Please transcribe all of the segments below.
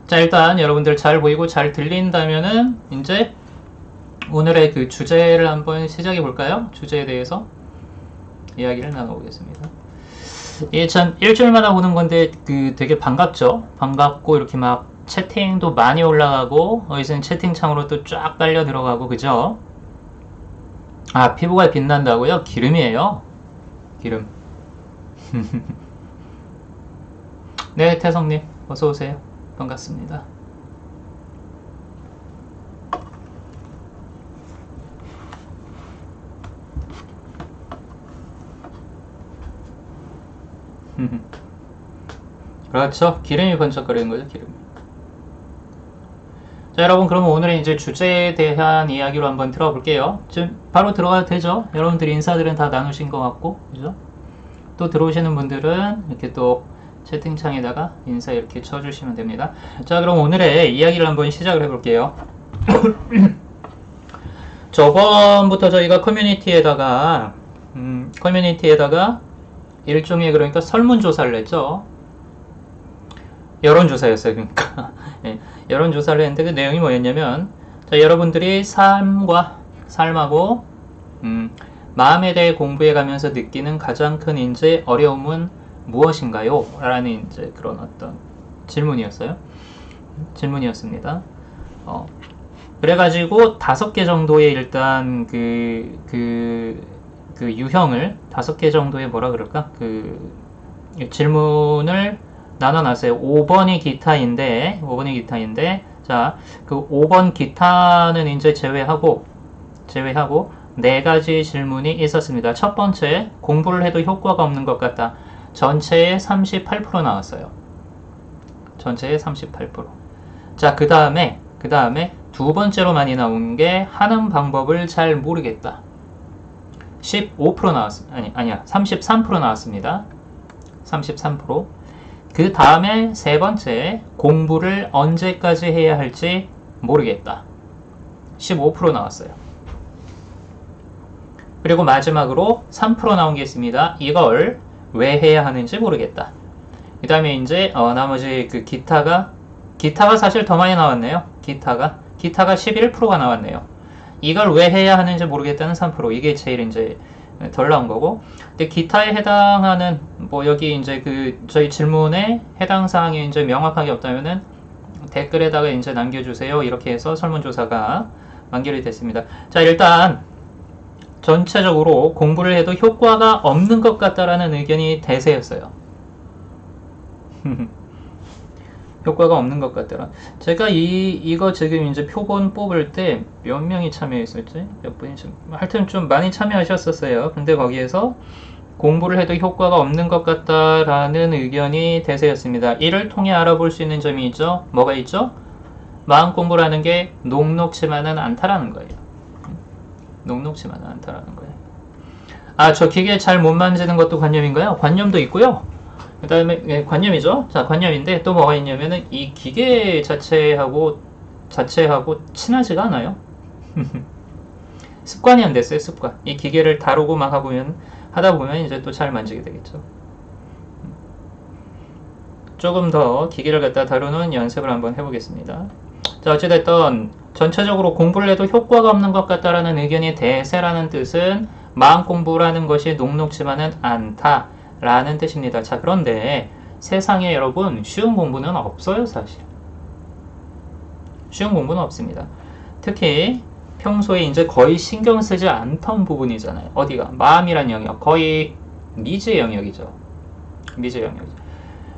자, 일단 여러분들 잘 보이고 잘 들린다면은 이제 오늘의 그 주제를 한번 시작해 볼까요? 주제에 대해서 이야기를 나눠보겠습니다. 이게 참 일주일마다 오는 건데 그 되게 반갑죠? 반갑고 이렇게 막 채팅도 많이 올라가고 어디서는 채팅창으로 또 쫙 깔려 들어가고 그죠? 아, 피부가 빛난다고요? 기름이에요. 기름. 네, 태성님 어서 오세요. 반갑습니다. 그렇죠. 기름이 번쩍거리는 거죠, 기름. 자, 여러분, 그러면 오늘은 이제 주제에 대한 이야기로 한번 들어볼게요. 지금 바로 들어가도 되죠? 여러분들 인사들은 다 나누신 것 같고, 그죠? 또 들어오시는 분들은 이렇게 또 채팅창에다가 인사 이렇게 쳐주시면 됩니다. 자, 그럼 오늘의 이야기를 한번 시작을 해볼게요. 저번부터 저희가 커뮤니티에다가 일종의 그러니까 설문조사를 했죠. 여론조사였어요. 그러니까 예, 여론조사를 했는데 그 내용이 뭐였냐면, 자, 여러분들이 삶하고 마음에 대해 공부해 가면서 느끼는 가장 큰 이제 어려움은 무엇인가요? 라는 이제 그런 어떤 질문이었습니다. 그래가지고 5개 정도의 일단 그 유형을 5개 정도의 뭐라 그럴까? 질문을 나눠놨어요. 5번이 기타인데, 자, 그 5번 기타는 이제 제외하고 4가지 질문이 있었습니다. 첫 번째, 공부를 해도 효과가 없는 것 같다. 전체의 38% 나왔어요. 전체의 38%. 자, 그 다음에 두 번째로 많이 나온 게 하는 방법을 잘 모르겠다. 15% 나왔습니다. 아니야. 33% 나왔습니다. 33%. 그 다음에 세 번째, 공부를 언제까지 해야 할지 모르겠다. 15% 나왔어요. 그리고 마지막으로 3% 나온 게 있습니다. 이걸 왜 해야 하는지 모르겠다. 그 다음에 이제 나머지 그 기타가 사실 더 많이 나왔네요. 기타가 11%가 나왔네요. 이걸 왜 해야 하는지 모르겠다는 3%. 이게 제일 이제 덜 나온 거고. 근데 기타에 해당하는 뭐 여기 이제 그 저희 질문에 해당 사항이 이제 명확하게 없다면은 댓글에다가 이제 남겨주세요. 이렇게 해서 설문조사가 완결이 됐습니다. 자, 일단 전체적으로 공부를 해도 효과가 없는 것 같다라는 의견이 대세였어요. 효과가 없는 것 같더라. 제가 이거 지금 이제 표본 뽑을 때 몇 명이 참여했었지? 몇 분이 하여튼 좀 많이 참여하셨었어요. 근데 거기에서 공부를 해도 효과가 없는 것 같다라는 의견이 대세였습니다. 이를 통해 알아볼 수 있는 점이 있죠. 뭐가 있죠? 마음 공부라는 게 녹록지만은 않다라는 거예요. 녹록지만은 않다라는 거예요. 아, 저 기계 잘 못 만지는 것도 관념인가요? 관념도 있고요. 그 다음에 관념이죠. 자, 관념인데 또 뭐가 있냐면은 이 기계 자체하고 친하지가 않아요. 습관이 안 됐어요. 습관. 이 기계를 다루고 막 하다 보면 이제 또 잘 만지게 되겠죠. 조금 더 기계를 갖다 다루는 연습을 한번 해보겠습니다. 자, 어찌됐든 전체적으로 공부를 해도 효과가 없는 것 같다라는 의견이 대세라는 뜻은 마음 공부라는 것이 녹록지만은 않다 라는 뜻입니다. 자, 그런데 세상에 여러분 쉬운 공부는 없어요. 사실 쉬운 공부는 없습니다. 특히 평소에 이제 거의 신경 쓰지 않던 부분이잖아요. 어디가? 마음이란 영역, 거의 미지의 영역이죠. 미지의 영역이죠.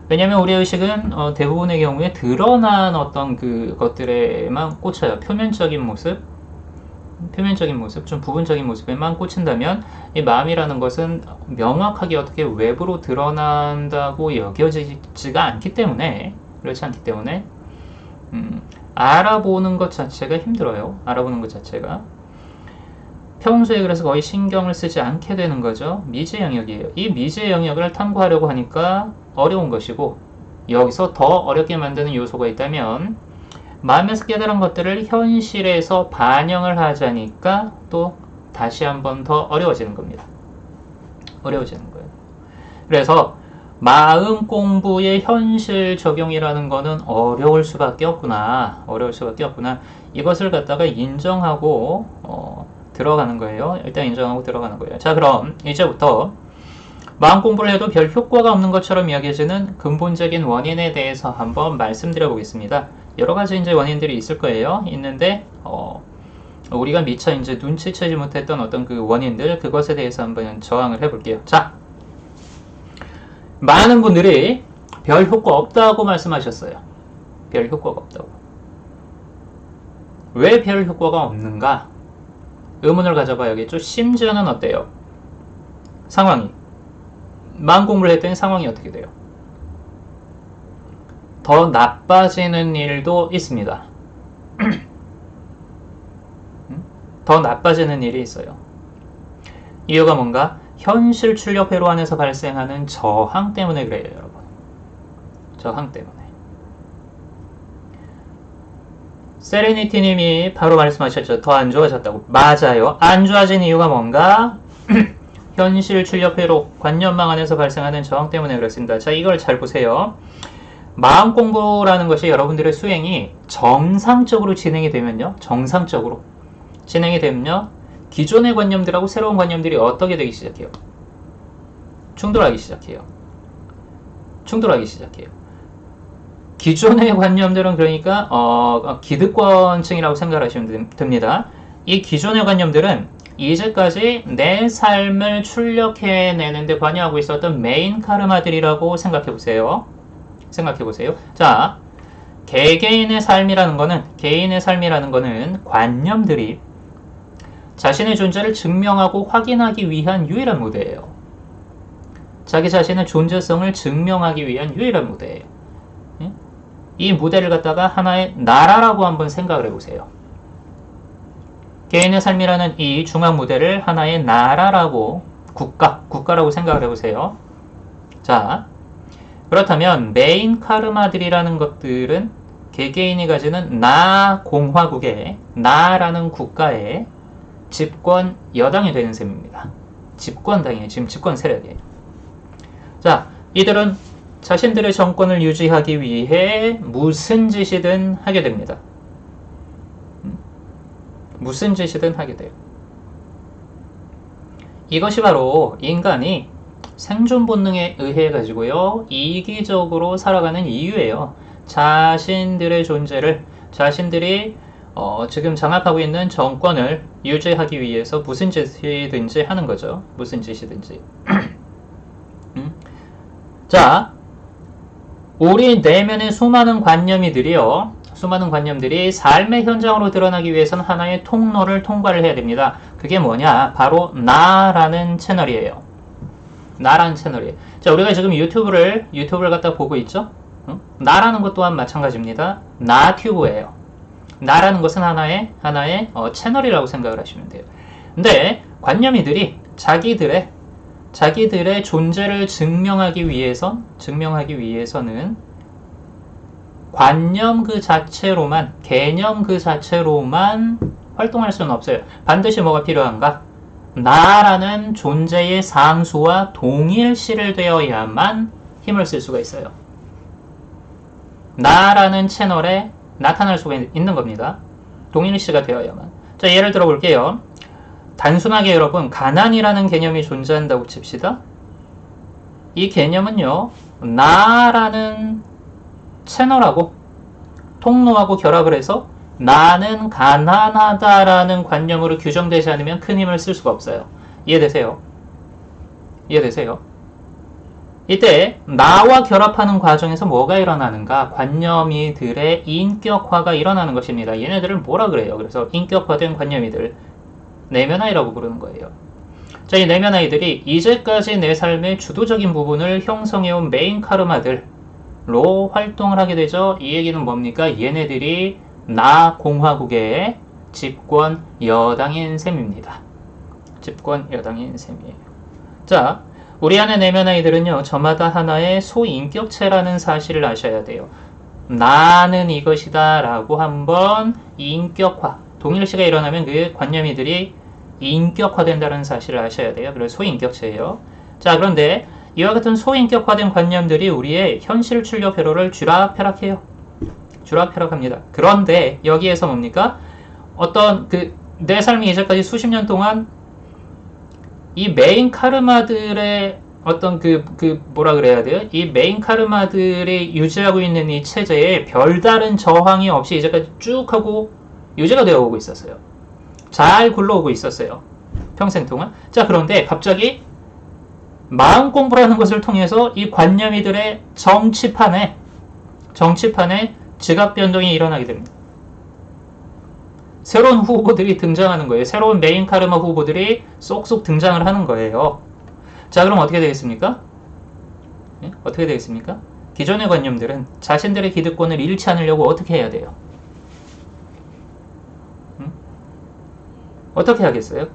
왜냐면 우리 의식은 대부분의 경우에 드러난 어떤 것들에만 꽂혀요. 표면적인 모습, 좀 부분적인 모습에만 꽂힌다면 이 마음이라는 것은 명확하게 어떻게 외부로 드러난다고 여겨지지가 않기 때문에, 그렇지 않기 때문에 알아보는 것 자체가 힘들어요. 알아보는 것 자체가. 평소에 그래서 거의 신경을 쓰지 않게 되는 거죠. 미지의 영역이에요. 이 미지의 영역을 탐구하려고 하니까 어려운 것이고, 여기서 더 어렵게 만드는 요소가 있다면 마음에서 깨달은 것들을 현실에서 반영을 하자니까 또 다시 한번 더 어려워지는 겁니다. 어려워지는 거예요. 그래서 마음 공부의 현실 적용이라는 거는 어려울 수밖에 없구나. 어려울 수밖에 없구나. 이것을 갖다가 인정하고 들어가는 거예요. 일단 인정하고 들어가는 거예요. 자, 그럼 이제부터 마음 공부를 해도 별 효과가 없는 것처럼 여겨지는 근본적인 원인에 대해서 한번 말씀드려 보겠습니다. 여러 가지 이제 원인들이 있을 거예요. 있는데 우리가 미처 이제 눈치채지 못했던 어떤 그 원인들, 그것에 대해서 한번 저항을 해볼게요. 자, 많은 분들이 별 효과 없다고 말씀하셨어요. 별 효과가 없다고. 왜 별 효과가 없는가? 의문을 가져봐야겠죠. 심지어는 어때요? 상황이. 마음 공부를 했더니 상황이 어떻게 돼요? 더 나빠지는 일도 있습니다. 더 나빠지는 일이 있어요. 이유가 뭔가? 현실 출력 회로 안에서 발생하는 저항 때문에 그래요, 여러분. 저항 때문에. 세레니티님이 바로 말씀하셨죠. 더 안 좋아졌다고. 맞아요. 안 좋아진 이유가 뭔가? 현실 출력 회로, 관념망 안에서 발생하는 저항 때문에 그렇습니다. 자, 이걸 잘 보세요. 마음 공부라는 것이 여러분들의 수행이 정상적으로 진행이 되면요. 정상적으로 진행이 되면요. 기존의 관념들하고 새로운 관념들이 어떻게 되기 시작해요? 충돌하기 시작해요. 충돌하기 시작해요. 기존의 관념들은 그러니까 기득권층이라고 생각하시면 됩니다. 이 기존의 관념들은 이제까지 내 삶을 출력해내는데 관여하고 있었던 메인 카르마들이라고 생각해보세요. 생각해보세요. 자, 개개인의 삶이라는 거는 관념들이 자신의 존재를 증명하고 확인하기 위한 유일한 무대예요. 자기 자신의 존재성을 증명하기 위한 유일한 무대예요. 이 무대를 갖다가 하나의 나라라고 한번 생각을 해보세요. 개인의 삶이라는 이 중앙 무대를 하나의 나라라고, 국가라고 생각을 해보세요. 자, 그렇다면 메인 카르마들이라는 것들은 개개인이 가지는 나 공화국의, 나라는 국가의 집권 여당이 되는 셈입니다. 집권당이에요. 지금 집권 세력이에요. 자, 이들은 자신들의 정권을 유지하기 위해 무슨 짓이든 하게 됩니다. 무슨 짓이든 하게 돼요. 이것이 바로 인간이 생존 본능에 의해 가지고요, 이기적으로 살아가는 이유예요. 자신들의 존재를, 자신들이 지금 장악하고 있는 정권을 유지하기 위해서 무슨 짓이든지 하는 거죠. 무슨 짓이든지. 자, 우리 내면의 수많은 관념들이 삶의 현장으로 드러나기 위해서는 하나의 통로를 통과를 해야 됩니다. 그게 뭐냐? 바로 나라는 채널이에요. 나라는 채널이에요. 자, 우리가 지금 유튜브를 갖다 보고 있죠? 나라는 것 또한 마찬가지입니다. 나튜브예요. 나라는 것은 하나의 채널이라고 생각을 하시면 돼요. 근데 관념이들이 자기들의 존재를 증명하기 위해서는 관념 그 자체로만, 개념 그 자체로만 활동할 수는 없어요. 반드시 뭐가 필요한가? 나라는 존재의 상수와 동일시를 되어야만 힘을 쓸 수가 있어요. 나라는 채널에 나타날 수가 있는 겁니다. 동일시가 되어야만. 자, 예를 들어 볼게요. 단순하게 여러분, 가난이라는 개념이 존재한다고 칩시다. 이 개념은요, 나라는 채널하고 통로하고 결합을 해서 나는 가난하다라는 관념으로 규정되지 않으면 큰 힘을 쓸 수가 없어요. 이해되세요? 이해되세요? 이때 나와 결합하는 과정에서 뭐가 일어나는가? 관념이들의 인격화가 일어나는 것입니다. 얘네들을 뭐라 그래요? 그래서 인격화된 관념이들, 내면아이라고 부르는 거예요. 자, 이 내면아이들이 이제까지 내 삶의 주도적인 부분을 형성해온 메인 카르마들로 활동을 하게 되죠. 이 얘기는 뭡니까? 얘네들이 나 공화국의 집권 여당인 셈입니다. 집권 여당인 셈이에요. 자, 우리 안의 내면 아이들은요, 저마다 하나의 소인격체라는 사실을 아셔야 돼요. 나는 이것이다 라고 한번 인격화, 동일시가 일어나면 그 관념이들이 인격화된다는 사실을 아셔야 돼요. 그래서 소인격체예요. 자, 그런데 이와 같은 소인격화된 관념들이 우리의 현실 출력 회로를 쥐락펴락해요. 쥐락펴락합니다. 그런데 여기에서 뭡니까? 어떤 내 삶이 이제까지 수십 년 동안 이 메인 카르마들의 어떤 뭐라 그래야 돼요? 이 메인 카르마들이 유지하고 있는 이 체제에 별다른 저항이 없이 이제까지 쭉 하고 유지가 되어 오고 있었어요. 잘 굴러오고 있었어요. 평생 동안. 자, 그런데 갑자기 마음 공부라는 것을 통해서 이 관념이들의 정치판에 지각 변동이 일어나게 됩니다. 새로운 후보들이 등장하는 거예요. 새로운 메인 카르마 후보들이 쏙쏙 등장을 하는 거예요. 자, 그럼 어떻게 되겠습니까? 예? 어떻게 되겠습니까? 기존의 관념들은 자신들의 기득권을 잃지 않으려고 어떻게 해야 돼요? 어떻게 하겠어요?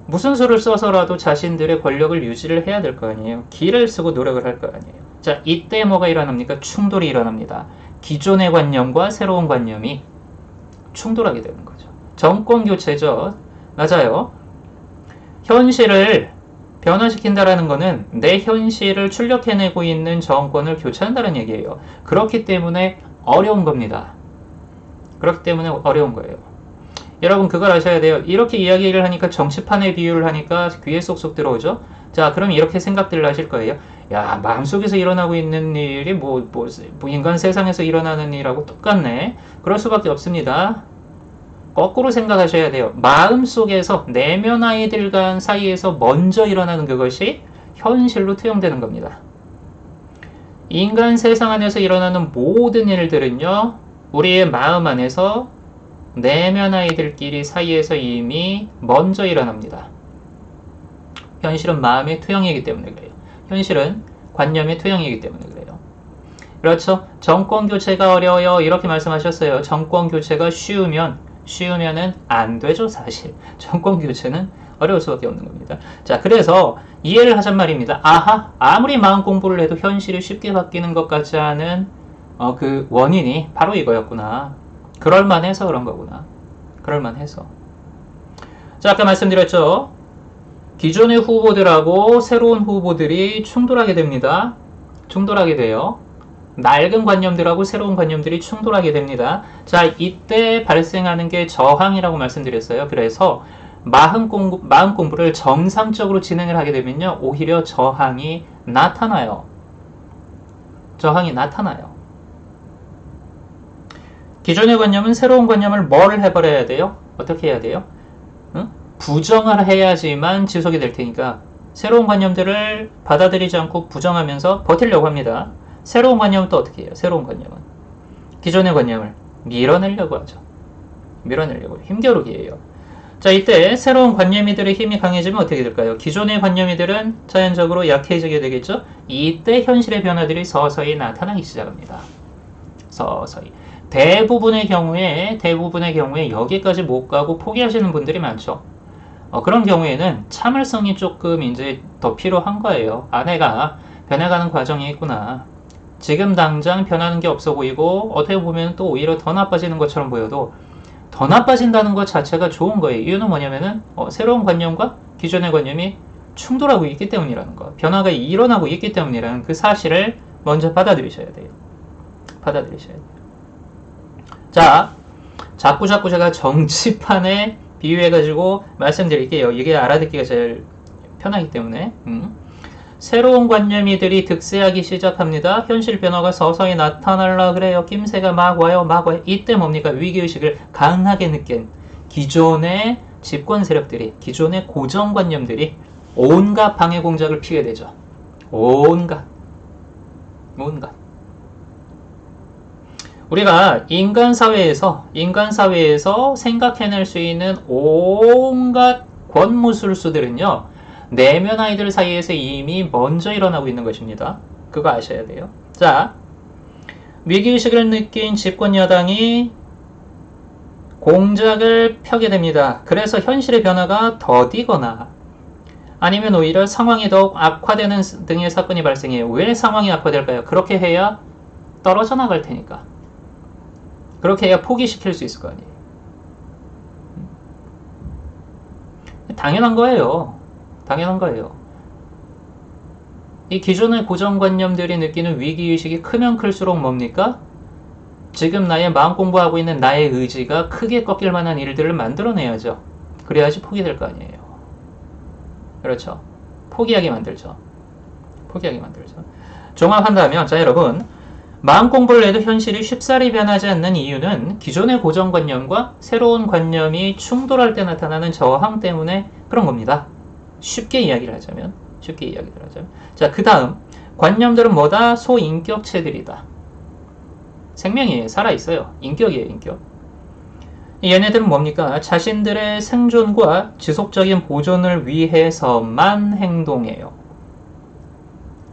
무슨 수를 써서라도 자신들의 권력을 유지를 해야 될 거 아니에요. 기를 쓰고 노력을 할 거 아니에요. 자, 이때 뭐가 일어납니까? 충돌이 일어납니다. 기존의 관념과 새로운 관념이 충돌하게 되는 거죠. 정권 교체죠. 맞아요. 현실을 변화시킨다라는 것은 내 현실을 출력해내고 있는 정권을 교체한다는 얘기예요. 그렇기 때문에 어려운 겁니다. 그렇기 때문에 어려운 거예요. 여러분 그걸 아셔야 돼요. 이렇게 이야기를 하니까 정치판의 비유를 하니까 귀에 쏙쏙 들어오죠. 자, 그럼 이렇게 생각들을 하실 거예요. 야, 마음속에서 일어나고 있는 일이 인간 세상에서 일어나는 일하고 똑같네. 그럴 수밖에 없습니다. 거꾸로 생각하셔야 돼요. 마음속에서 내면 아이들 간 사이에서 먼저 일어나는 그것이 현실로 투영되는 겁니다. 인간 세상 안에서 일어나는 모든 일들은요, 우리의 마음 안에서 내면 아이들끼리 사이에서 이미 먼저 일어납니다. 현실은 마음의 투영이기 때문에 그래요. 현실은 관념의 투영이기 때문에 그래요. 그렇죠? 정권 교체가 어려워요. 이렇게 말씀하셨어요. 정권 교체가 쉬우면은 안 되죠, 사실. 정권 교체는 어려울 수밖에 없는 겁니다. 자, 그래서 이해를 하잔 말입니다. 아하, 아무리 마음 공부를 해도 현실이 쉽게 바뀌는 것 같지 않은 그 원인이 바로 이거였구나. 그럴만해서 그런 거구나. 그럴만해서. 자, 아까 말씀드렸죠. 기존의 후보들하고 새로운 후보들이 충돌하게 됩니다. 충돌하게 돼요. 낡은 관념들하고 새로운 관념들이 충돌하게 됩니다. 자, 이때 발생하는 게 저항이라고 말씀드렸어요. 그래서 마음 공부를 정상적으로 진행을 하게 되면요, 오히려 저항이 나타나요. 저항이 나타나요. 기존의 관념은 새로운 관념을 뭘 해버려야 돼요? 어떻게 해야 돼요? 응? 부정을 해야지만 지속이 될 테니까 새로운 관념들을 받아들이지 않고 부정하면서 버티려고 합니다. 새로운 관념은 또 어떻게 해요? 새로운 관념은 기존의 관념을 밀어내려고 하죠. 밀어내려고 힘겨루기예요. 자, 이때 새로운 관념이들의 힘이 강해지면 어떻게 될까요? 기존의 관념이들은 자연적으로 약해지게 되겠죠. 이때 현실의 변화들이 서서히 나타나기 시작합니다. 서서히. 대부분의 경우에 여기까지 못 가고 포기하시는 분들이 많죠. 그런 경우에는 참을성이 조금 이제 더 필요한 거예요. 내가 변해가는 과정이 있구나. 지금 당장 변하는 게 없어 보이고 어떻게 보면 또 오히려 더 나빠지는 것처럼 보여도 더 나빠진다는 것 자체가 좋은 거예요. 이유는 뭐냐면은 새로운 관념과 기존의 관념이 충돌하고 있기 때문이라는 거, 변화가 일어나고 있기 때문이라는 그 사실을 먼저 받아들이셔야 돼요. 받아들이셔야 돼요. 자, 자꾸 제가 정치판에 비유해가지고 말씀드릴게요. 이게 알아듣기가 제일 편하기 때문에. 새로운 관념이들이 득세하기 시작합니다. 현실 변화가 서서히 나타나려 그래요. 낌새가 막 와요. 이때 뭡니까? 위기의식을 강하게 느낀 기존의 집권 세력들이, 기존의 고정관념들이 온갖 방해 공작을 피게 되죠. 온갖. 우리가 인간 사회에서 생각해낼 수 있는 온갖 권무술수들은요, 내면 아이들 사이에서 이미 먼저 일어나고 있는 것입니다. 그거 아셔야 돼요. 자, 위기의식을 느낀 집권 여당이 공작을 펴게 됩니다. 그래서 현실의 변화가 더디거나 아니면 오히려 상황이 더욱 악화되는 등의 사건이 발생해요. 왜 상황이 악화될까요? 그렇게 해야 떨어져 나갈 테니까. 그렇게 해야 포기시킬 수 있을 거 아니에요. 당연한 거예요. 이 기존의 고정관념들이 느끼는 위기의식이 크면 클수록 뭡니까? 지금 나의 마음 공부하고 있는 나의 의지가 크게 꺾일 만한 일들을 만들어내야죠. 그래야지 포기될 거 아니에요. 그렇죠. 포기하게 만들죠. 포기하게 만들죠. 종합한다면, 자, 여러분, 마음 공부를 해도 현실이 쉽사리 변하지 않는 이유는 기존의 고정관념과 새로운 관념이 충돌할 때 나타나는 저항 때문에 그런 겁니다. 쉽게 이야기를 하자면. 자, 그 다음, 관념들은 뭐다? 소인격체들이다. 생명이에요. 살아있어요. 인격이에요, 인격. 얘네들은 뭡니까? 자신들의 생존과 지속적인 보존을 위해서만 행동해요.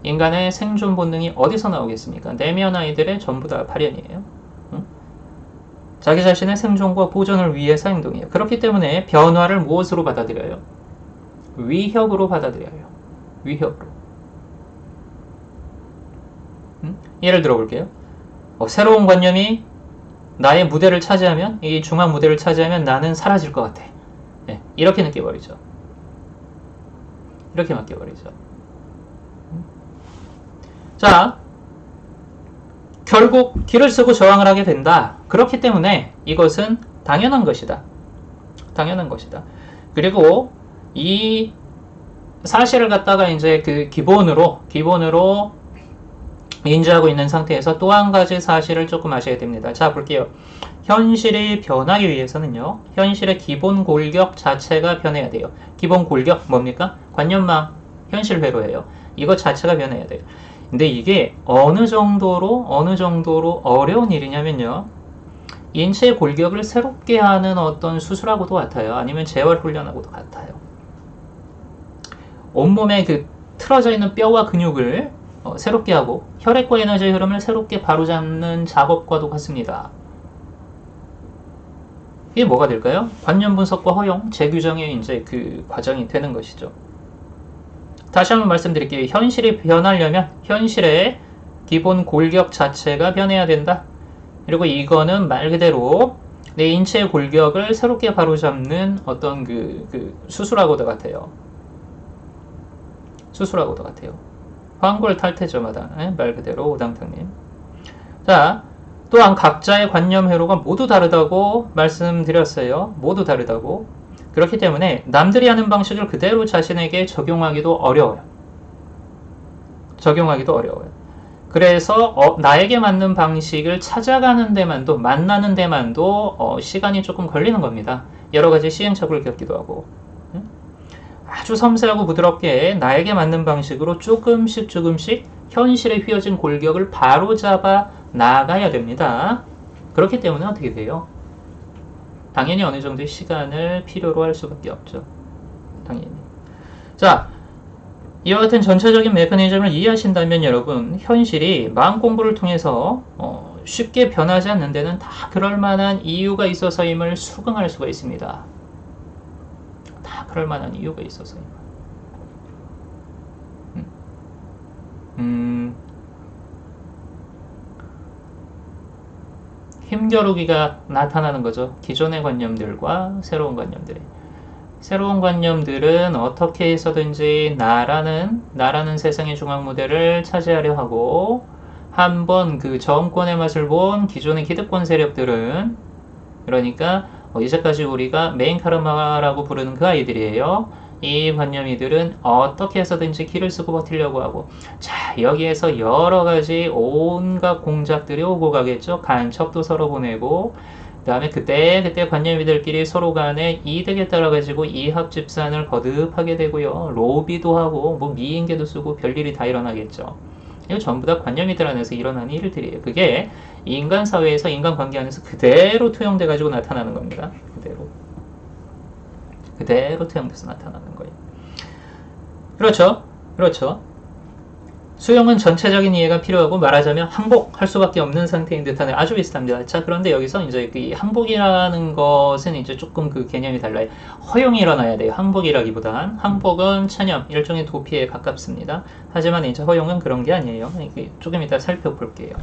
인간의 생존 본능이 어디서 나오겠습니까? 내면 아이들의 전부 다 발현이에요. 응? 자기 자신의 생존과 보존을 위해서 행동해요. 그렇기 때문에 변화를 무엇으로 받아들여요? 위협으로 받아들여요. 위협으로. 응? 예를 들어 볼게요. 새로운 관념이 나의 무대를 차지하면, 이 중앙 무대를 차지하면 나는 사라질 것 같아. 네, 이렇게 느껴버리죠. 이렇게 맡겨버리죠. 자, 결국 길을 쓰고 저항을 하게 된다. 그렇기 때문에 이것은 당연한 것이다. 당연한 것이다. 그리고 이 사실을 갖다가 이제 그 기본으로 인지하고 있는 상태에서 또 한 가지 사실을 조금 아셔야 됩니다. 자, 볼게요. 현실이 변하기 위해서는요, 현실의 기본 골격 자체가 변해야 돼요. 기본 골격 뭡니까? 관념망, 현실 회로예요. 이거 자체가 변해야 돼요. 근데 이게 어느 정도로 어려운 일이냐면요, 인체의 골격을 새롭게 하는 어떤 수술하고도 같아요. 아니면 재활 훈련하고도 같아요. 온몸에 그 틀어져 있는 뼈와 근육을 새롭게 하고 혈액과 에너지의 흐름을 새롭게 바로잡는 작업과도 같습니다. 이게 뭐가 될까요? 관념 분석과 허용, 재규정의 이제 그 과정이 되는 것이죠. 다시 한번 말씀드릴게요. 현실이 변하려면 현실의 기본 골격 자체가 변해야 된다. 그리고 이거는 말 그대로 내 인체의 골격을 새롭게 바로잡는 어떤 그 수술하고도 같아요. 수술하고도 같아요. 황골 탈퇴저마다 말 그대로 오당탕님. 자, 또한 각자의 관념 회로가 모두 다르다고 말씀드렸어요. 모두 다르다고. 그렇기 때문에 남들이 하는 방식을 그대로 자신에게 적용하기도 어려워요. 적용하기도 어려워요. 그래서 나에게 맞는 방식을 찾아가는 데만도, 만나는 데만도 시간이 조금 걸리는 겁니다. 여러 가지 시행착오를 겪기도 하고. 아주 섬세하고 부드럽게 나에게 맞는 방식으로 조금씩 현실에 휘어진 골격을 바로잡아 나가야 됩니다. 그렇기 때문에 어떻게 돼요? 당연히 어느 정도의 시간을 필요로 할 수밖에 없죠. 당연히. 자, 이와 같은 전체적인 메커니즘을 이해하신다면 여러분, 현실이 마음 공부를 통해서 쉽게 변하지 않는 데는 다 그럴 만한 이유가 있어서임을 수긍할 수가 있습니다. 다 그럴 만한 이유가 있어서임. 힘겨루기가 나타나는 거죠. 기존의 관념들과 새로운 관념들이. 새로운 관념들은 어떻게 해서든지 나라는 세상의 중앙 무대를 차지하려 하고, 한번 그 정권의 맛을 본 기존의 기득권 세력들은, 그러니까 이제까지 우리가 메인 카르마라고 부르는 그 아이들이에요. 이 관념이들은 어떻게 해서든지 길을 쓰고 버티려고 하고, 자, 여기에서 여러 가지 온갖 공작들이 오고 가겠죠. 간첩도 서로 보내고, 그 다음에 그때 관념이들끼리 서로 간에 이득에 따라 가지고 이합집산을 거듭하게 되고요. 로비도 하고 뭐 미인계도 쓰고 별일이 다 일어나겠죠. 이거 전부 다 관념이들 안에서 일어나는 일들이에요. 그게 인간 사회에서 인간관계 안에서 그대로 투영돼 가지고 나타나는 겁니다. 그대로 투영돼서 나타나는 거예요. 그렇죠. 수용은 전체적인 이해가 필요하고, 말하자면 항복할 수밖에 없는 상태인 듯한 아주 비슷합니다. 자, 그런데 여기서 이제 이 항복이라는 것은 이제 조금 그 개념이 달라요. 허용이 일어나야 돼요. 항복이라기보단. 항복은 체념, 일종의 도피에 가깝습니다. 하지만 이제 허용은 그런 게 아니에요. 조금 이따 살펴볼게요.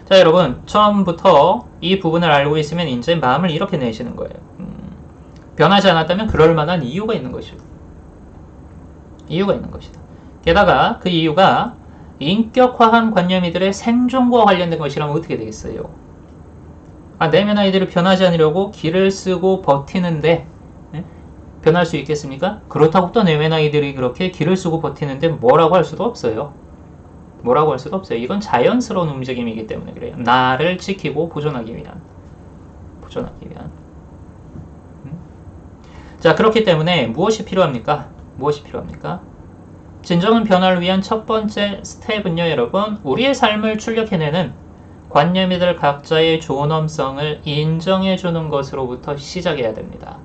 자, 여러분, 처음부터 이 부분을 알고 있으면 이제 마음을 이렇게 내시는 거예요. 변하지 않았다면 그럴 만한 이유가 있는 것이다. 게다가 그 이유가 인격화한 관념이들의 생존과 관련된 것이라면 어떻게 되겠어요? 내면 아이들이 변하지 않으려고 기를 쓰고 버티는데 변할 수 있겠습니까? 그렇다고 또 내면 아이들이 그렇게 기를 쓰고 버티는데 뭐라고 할 수도 없어요. 뭐라고 할 수도 없어요. 이건 자연스러운 움직임이기 때문에 그래요. 나를 지키고 보존하기 위한. 자, 그렇기 때문에 무엇이 필요합니까? 진정한 변화를 위한 첫 번째 스텝은요, 여러분, 우리의 삶을 출력해내는 관념이들 각자의 존엄성을 인정해주는 것으로부터 시작해야 됩니다.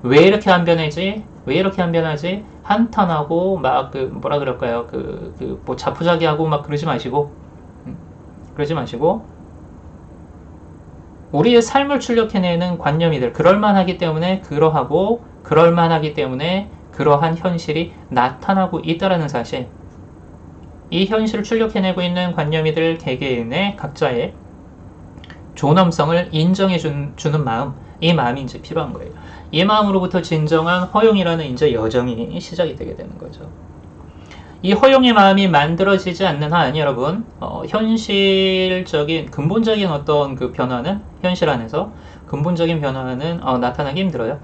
왜 이렇게 안 변하지? 한탄하고 막 뭐라 그럴까요? 뭐 자포자기하고 막 그러지 마시고 우리의 삶을 출력해내는 관념이들 그럴만하기 때문에 그러한 현실이 나타나고 있다라는 사실. 이 현실을 출력해내고 있는 관념이들 개개인의 각자의 존엄성을 인정해주는 마음, 이 마음이 이제 필요한 거예요. 이 마음으로부터 진정한 허용이라는 이제 여정이 시작이 되게 되는 거죠. 이 허용의 마음이 만들어지지 않는 한 여러분, 현실적인 근본적인 어떤 그 변화는 현실 안에서 근본적인 변화는 나타나기 힘들어요.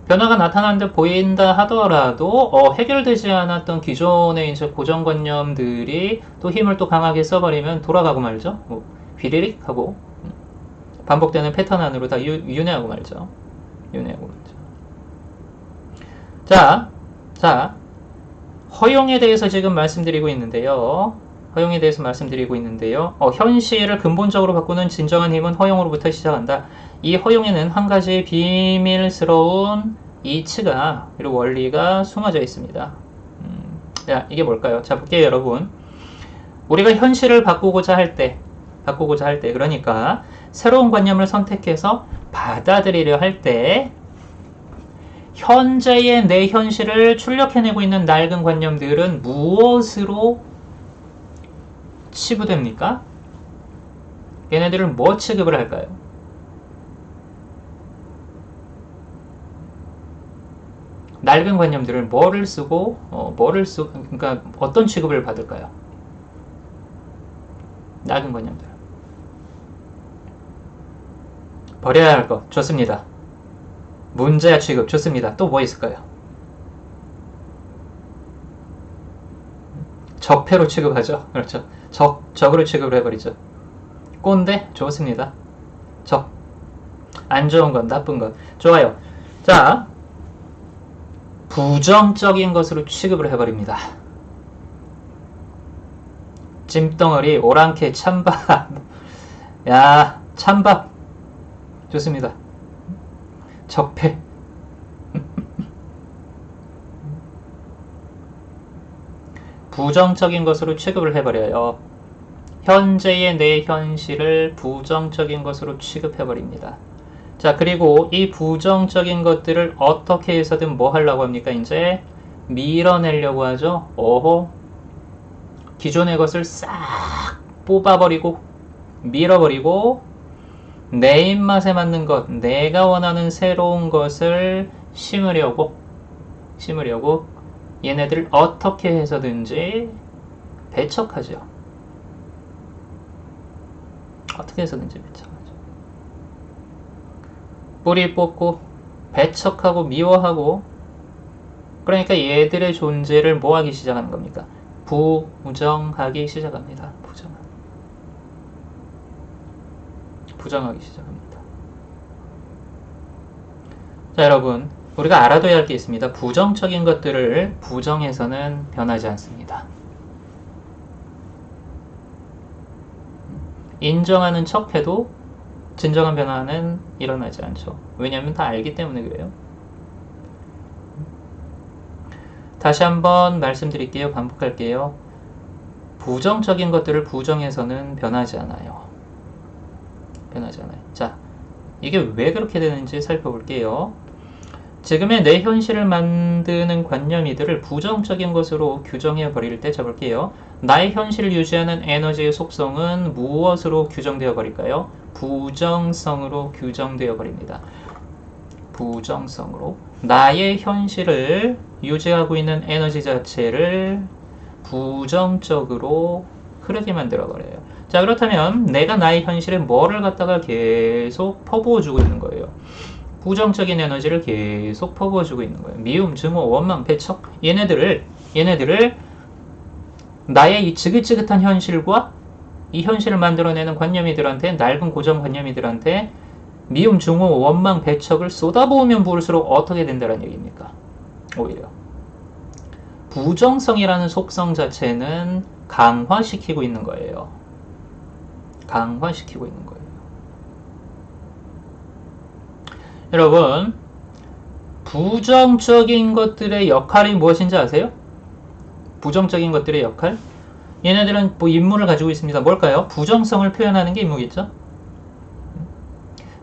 변화가 나타난 듯 보인다 하더라도 해결되지 않았던 기존의 이제 고정관념들이 또 힘을 또 강하게 써버리면 돌아가고 말죠. 휘리릭 하고 반복되는 패턴 안으로 다 윤회하고 말죠. 자, 허용에 대해서 지금 말씀드리고 있는데요. 현실을 근본적으로 바꾸는 진정한 힘은 허용으로부터 시작한다. 이 허용에는 한 가지 비밀스러운 이치가 그리고 원리가 숨어져 있습니다. 자, 이게 뭘까요? 자, 볼게요, 여러분. 우리가 현실을 바꾸고자 할 때, 그러니까 새로운 관념을 선택해서 받아들이려 할 때, 현재의 내 현실을 출력해내고 있는 낡은 관념들은 무엇으로 치부됩니까? 얘네들을 뭐 취급을 할까요? 낡은 관념들을 뭐를 쓰고 그러니까 어떤 취급을 받을까요? 낡은 관념들 버려야 할 것 좋습니다. 문제야 취급 좋습니다. 또 뭐 있을까요? 적폐로 취급하죠. 그렇죠. 적으로 취급을 해버리죠. 꼰대 좋습니다. 적 안 좋은 건 나쁜 것 좋아요. 자, 부정적인 것으로 취급을 해버립니다. 찜덩어리, 오랑캐, 찬밥. 야, 찬밥. 좋습니다. 적폐. 부정적인 것으로 취급을 해버려요. 현재의 내 현실을 부정적인 것으로 취급해버립니다. 자, 그리고 이 부정적인 것들을 어떻게 해서든 뭐 하려고 합니까? 이제 밀어내려고 하죠. 기존의 것을 싹 뽑아버리고 밀어버리고 내 입맛에 맞는 것, 내가 원하는 새로운 것을 심으려고 얘네들을 어떻게 해서든지 배척하죠. 뿌리 뽑고 배척하고 미워하고 그러니까 얘들의 존재를 뭐하기 시작하는 겁니까? 부정하기 시작합니다. 부정하기 시작합니다. 자, 여러분 우리가 알아둬야 할 게 있습니다. 부정적인 것들을 부정해서는 변하지 않습니다. 인정하는 척해도 진정한 변화는 일어나지 않죠. 왜냐하면 다 알기 때문에 그래요. 다시 한번 말씀드릴게요. 반복할게요. 부정적인 것들을 부정해서는 변하지 않아요. 자, 이게 왜 그렇게 되는지 살펴볼게요. 지금의 내 현실을 만드는 관념이들을 부정적인 것으로 규정해 버릴 때 자볼게요. 나의 현실을 유지하는 에너지의 속성은 무엇으로 규정되어 버릴까요? 부정성으로 규정되어 버립니다. 부정성으로. 나의 현실을 유지하고 있는 에너지 자체를 부정적으로 흐르게 만들어버려요. 자, 그렇다면 내가 나의 현실에 뭐를 갖다가 계속 퍼부어주고 있는 거예요. 부정적인 에너지를 계속 퍼부어주고 있는 거예요. 미움, 증오, 원망, 배척, 얘네들을 나의 이 지긋지긋한 현실과 이 현실을 만들어내는 관념이들한테, 넓은 고정관념이들한테 미움, 증오, 원망, 배척을 쏟아부으면 부을수록 어떻게 된다는 얘기입니까? 오히려 부정성이라는 속성 자체는 강화시키고 있는 거예요. 강화시키고 있는 거예요. 여러분, 부정적인 것들의 역할이 무엇인지 아세요? 부정적인 것들의 역할? 얘네들은 뭐 임무를 가지고 있습니다. 뭘까요? 부정성을 표현하는 게 임무겠죠?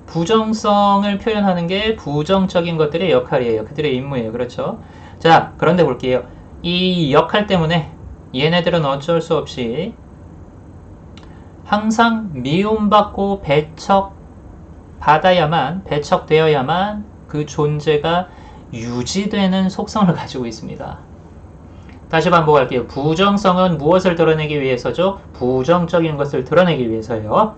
부정성을 표현하는 게 부정적인 것들의 역할이에요. 그들의 임무예요. 그렇죠? 자, 그런데 볼게요. 이 역할 때문에 얘네들은 어쩔 수 없이 항상 미움받고 배척되어야만 그 존재가 유지되는 속성을 가지고 있습니다. 다시 반복할게요. 부정성은 무엇을 드러내기 위해서죠? 부정적인 것을 드러내기 위해서요.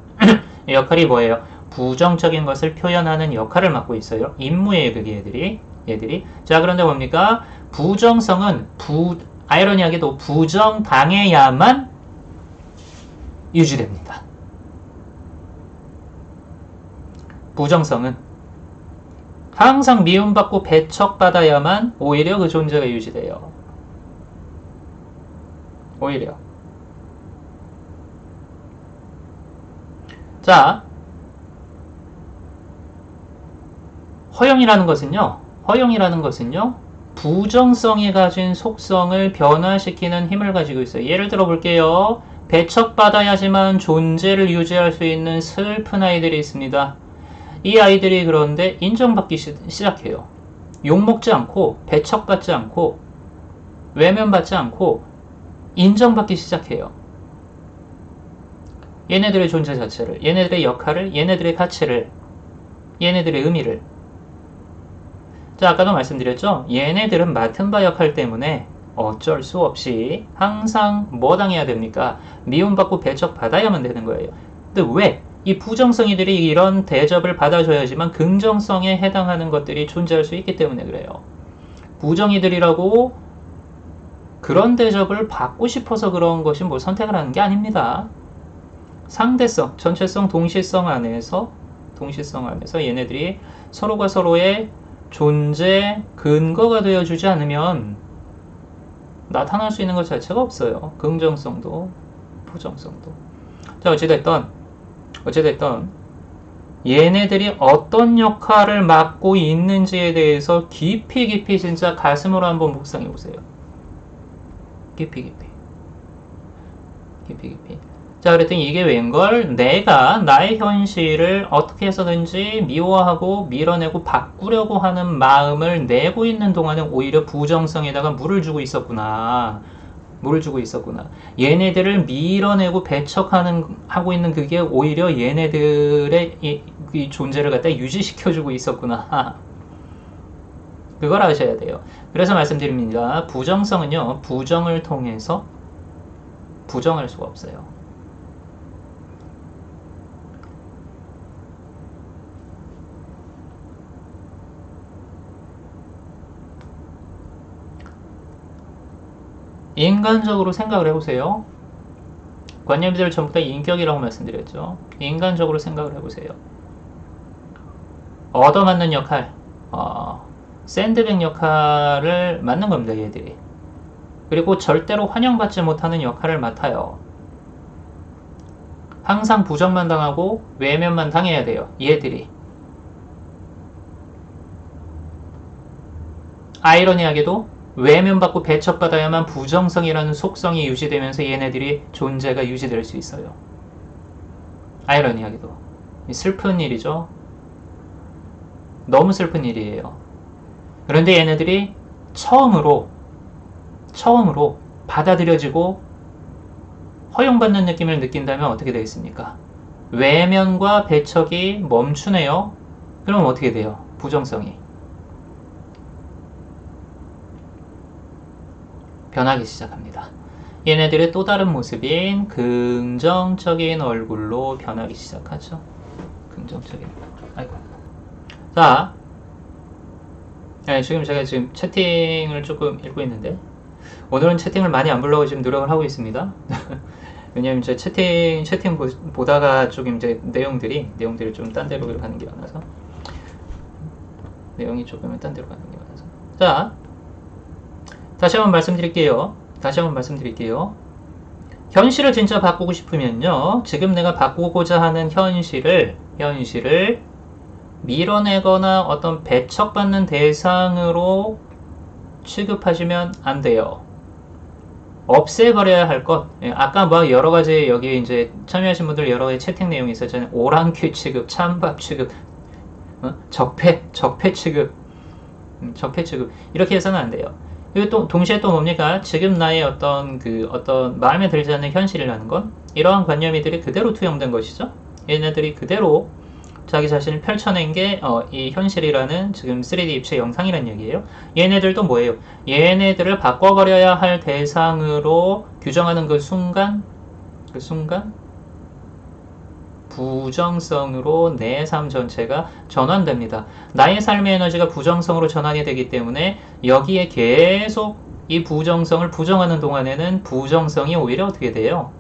역할이 뭐예요? 부정적인 것을 표현하는 역할을 맡고 있어요. 임무예요, 그게 얘들이. 자, 그런데 뭡니까? 부정성은 아이러니하게도 부정당해야만 유지됩니다. 부정성은 항상 미움받고 배척받아야만 오히려 그 존재가 유지돼요. 오히려. 자, 허영이라는 것은요, 부정성이 가진 속성을 변화시키는 힘을 가지고 있어요. 예를 들어 볼게요. 배척받아야지만 존재를 유지할 수 있는 슬픈 아이들이 있습니다. 이 아이들이 그런데 인정받기 시작해요. 욕먹지 않고, 배척받지 않고, 외면받지 않고, 인정받기 시작해요. 얘네들의 존재 자체를, 얘네들의 역할을, 얘네들의 가치를, 얘네들의 의미를. 자, 아까도 말씀드렸죠? 얘네들은 맡은 바 역할 때문에 어쩔 수 없이 항상 뭐 당해야 됩니까? 미움받고 배척받아야만 되는 거예요. 근데 왜? 이 부정성이들이 이런 대접을 받아줘야지만 긍정성에 해당하는 것들이 존재할 수 있기 때문에 그래요. 부정이들이라고 그런 대접을 받고 싶어서 그런 것이 뭐 선택을 하는 게 아닙니다. 상대성, 전체성, 동시성 안에서 얘네들이 서로가 서로의 존재 근거가 되어주지 않으면 나타날 수 있는 것 자체가 없어요. 긍정성도 부정성도. 자, 어찌됐든 얘네들이 어떤 역할을 맡고 있는지에 대해서 깊이 진짜 가슴으로 한번 묵상해 보세요. 깊이. 자, 그랬더니 이게 웬걸? 내가 나의 현실을 어떻게 해서든지 미워하고 밀어내고 바꾸려고 하는 마음을 내고 있는 동안은 오히려 부정성에다가 물을 주고 있었구나. 얘네들을 밀어내고 배척하고 있는 그게 오히려 얘네들의 이 존재를 갖다 유지시켜주고 있었구나. 그걸 아셔야 돼요. 그래서 말씀드립니다. 부정성은요, 부정을 통해서 부정할 수가 없어요. 인간적으로 생각을 해보세요. 관념들 전부 다 인격이라고 말씀드렸죠. 인간적으로 생각을 해보세요. 얻어맞는 역할, 샌드백 역할을 맡는 겁니다, 얘들이. 그리고 절대로 환영받지 못하는 역할을 맡아요. 항상 부정만 당하고 외면만 당해야 돼요, 얘들이. 아이러니하게도 외면받고 배척받아야만 부정성이라는 속성이 유지되면서 얘네들이 존재가 유지될 수 있어요. 아이러니하게도. 슬픈 일이죠. 너무 슬픈 일이에요. 그런데 얘네들이 처음으로 받아들여지고 허용받는 느낌을 느낀다면 어떻게 되겠습니까? 외면과 배척이 멈추네요. 그럼 어떻게 돼요? 부정성이. 변하기 시작합니다. 얘네들의 또 다른 모습인 긍정적인 얼굴로 변하기 시작하죠. 긍정적인. 아이고. 자, 지금 제가 지금 채팅을 조금 읽고 있는데 오늘은 채팅을 많이 안 보려고 지금 노력을 하고 있습니다. 왜냐면 이제 채팅 보다가 조금 이제 내용들이 좀 딴 데로 가는 게 많아서 내용이 조금은 딴 데로 가는 게 많아서. 자, 다시 한번 말씀드릴게요. 현실을 진짜 바꾸고 싶으면요, 지금 내가 바꾸고자 하는 현실을 밀어내거나 어떤 배척받는 대상으로 취급하시면 안 돼요. 없애버려야 할 것. 아까 뭐 여러 가지 여기 이제 참여하신 분들 여러 가지 채팅 내용이 있었잖아요. 오랑캐 취급, 찬밥 취급, 적폐 취급, 이렇게 해서는 안 돼요. 그리고 또 동시에 또 뭡니까? 지금 나의 어떤 마음에 들지 않는 현실이라는 건 이러한 관념이들이 그대로 투영된 것이죠. 얘네들이 그대로 자기 자신을 펼쳐낸 게 이 현실이라는 지금 3D 입체 영상이란 얘기예요. 얘네들도 뭐예요? 얘네들을 바꿔버려야 할 대상으로 규정하는 그 순간 부정성으로 내 삶 전체가 전환됩니다. 나의 삶의 에너지가 부정성으로 전환이 되기 때문에 여기에 계속 이 부정성을 부정하는 동안에는 부정성이 오히려 어떻게 돼요?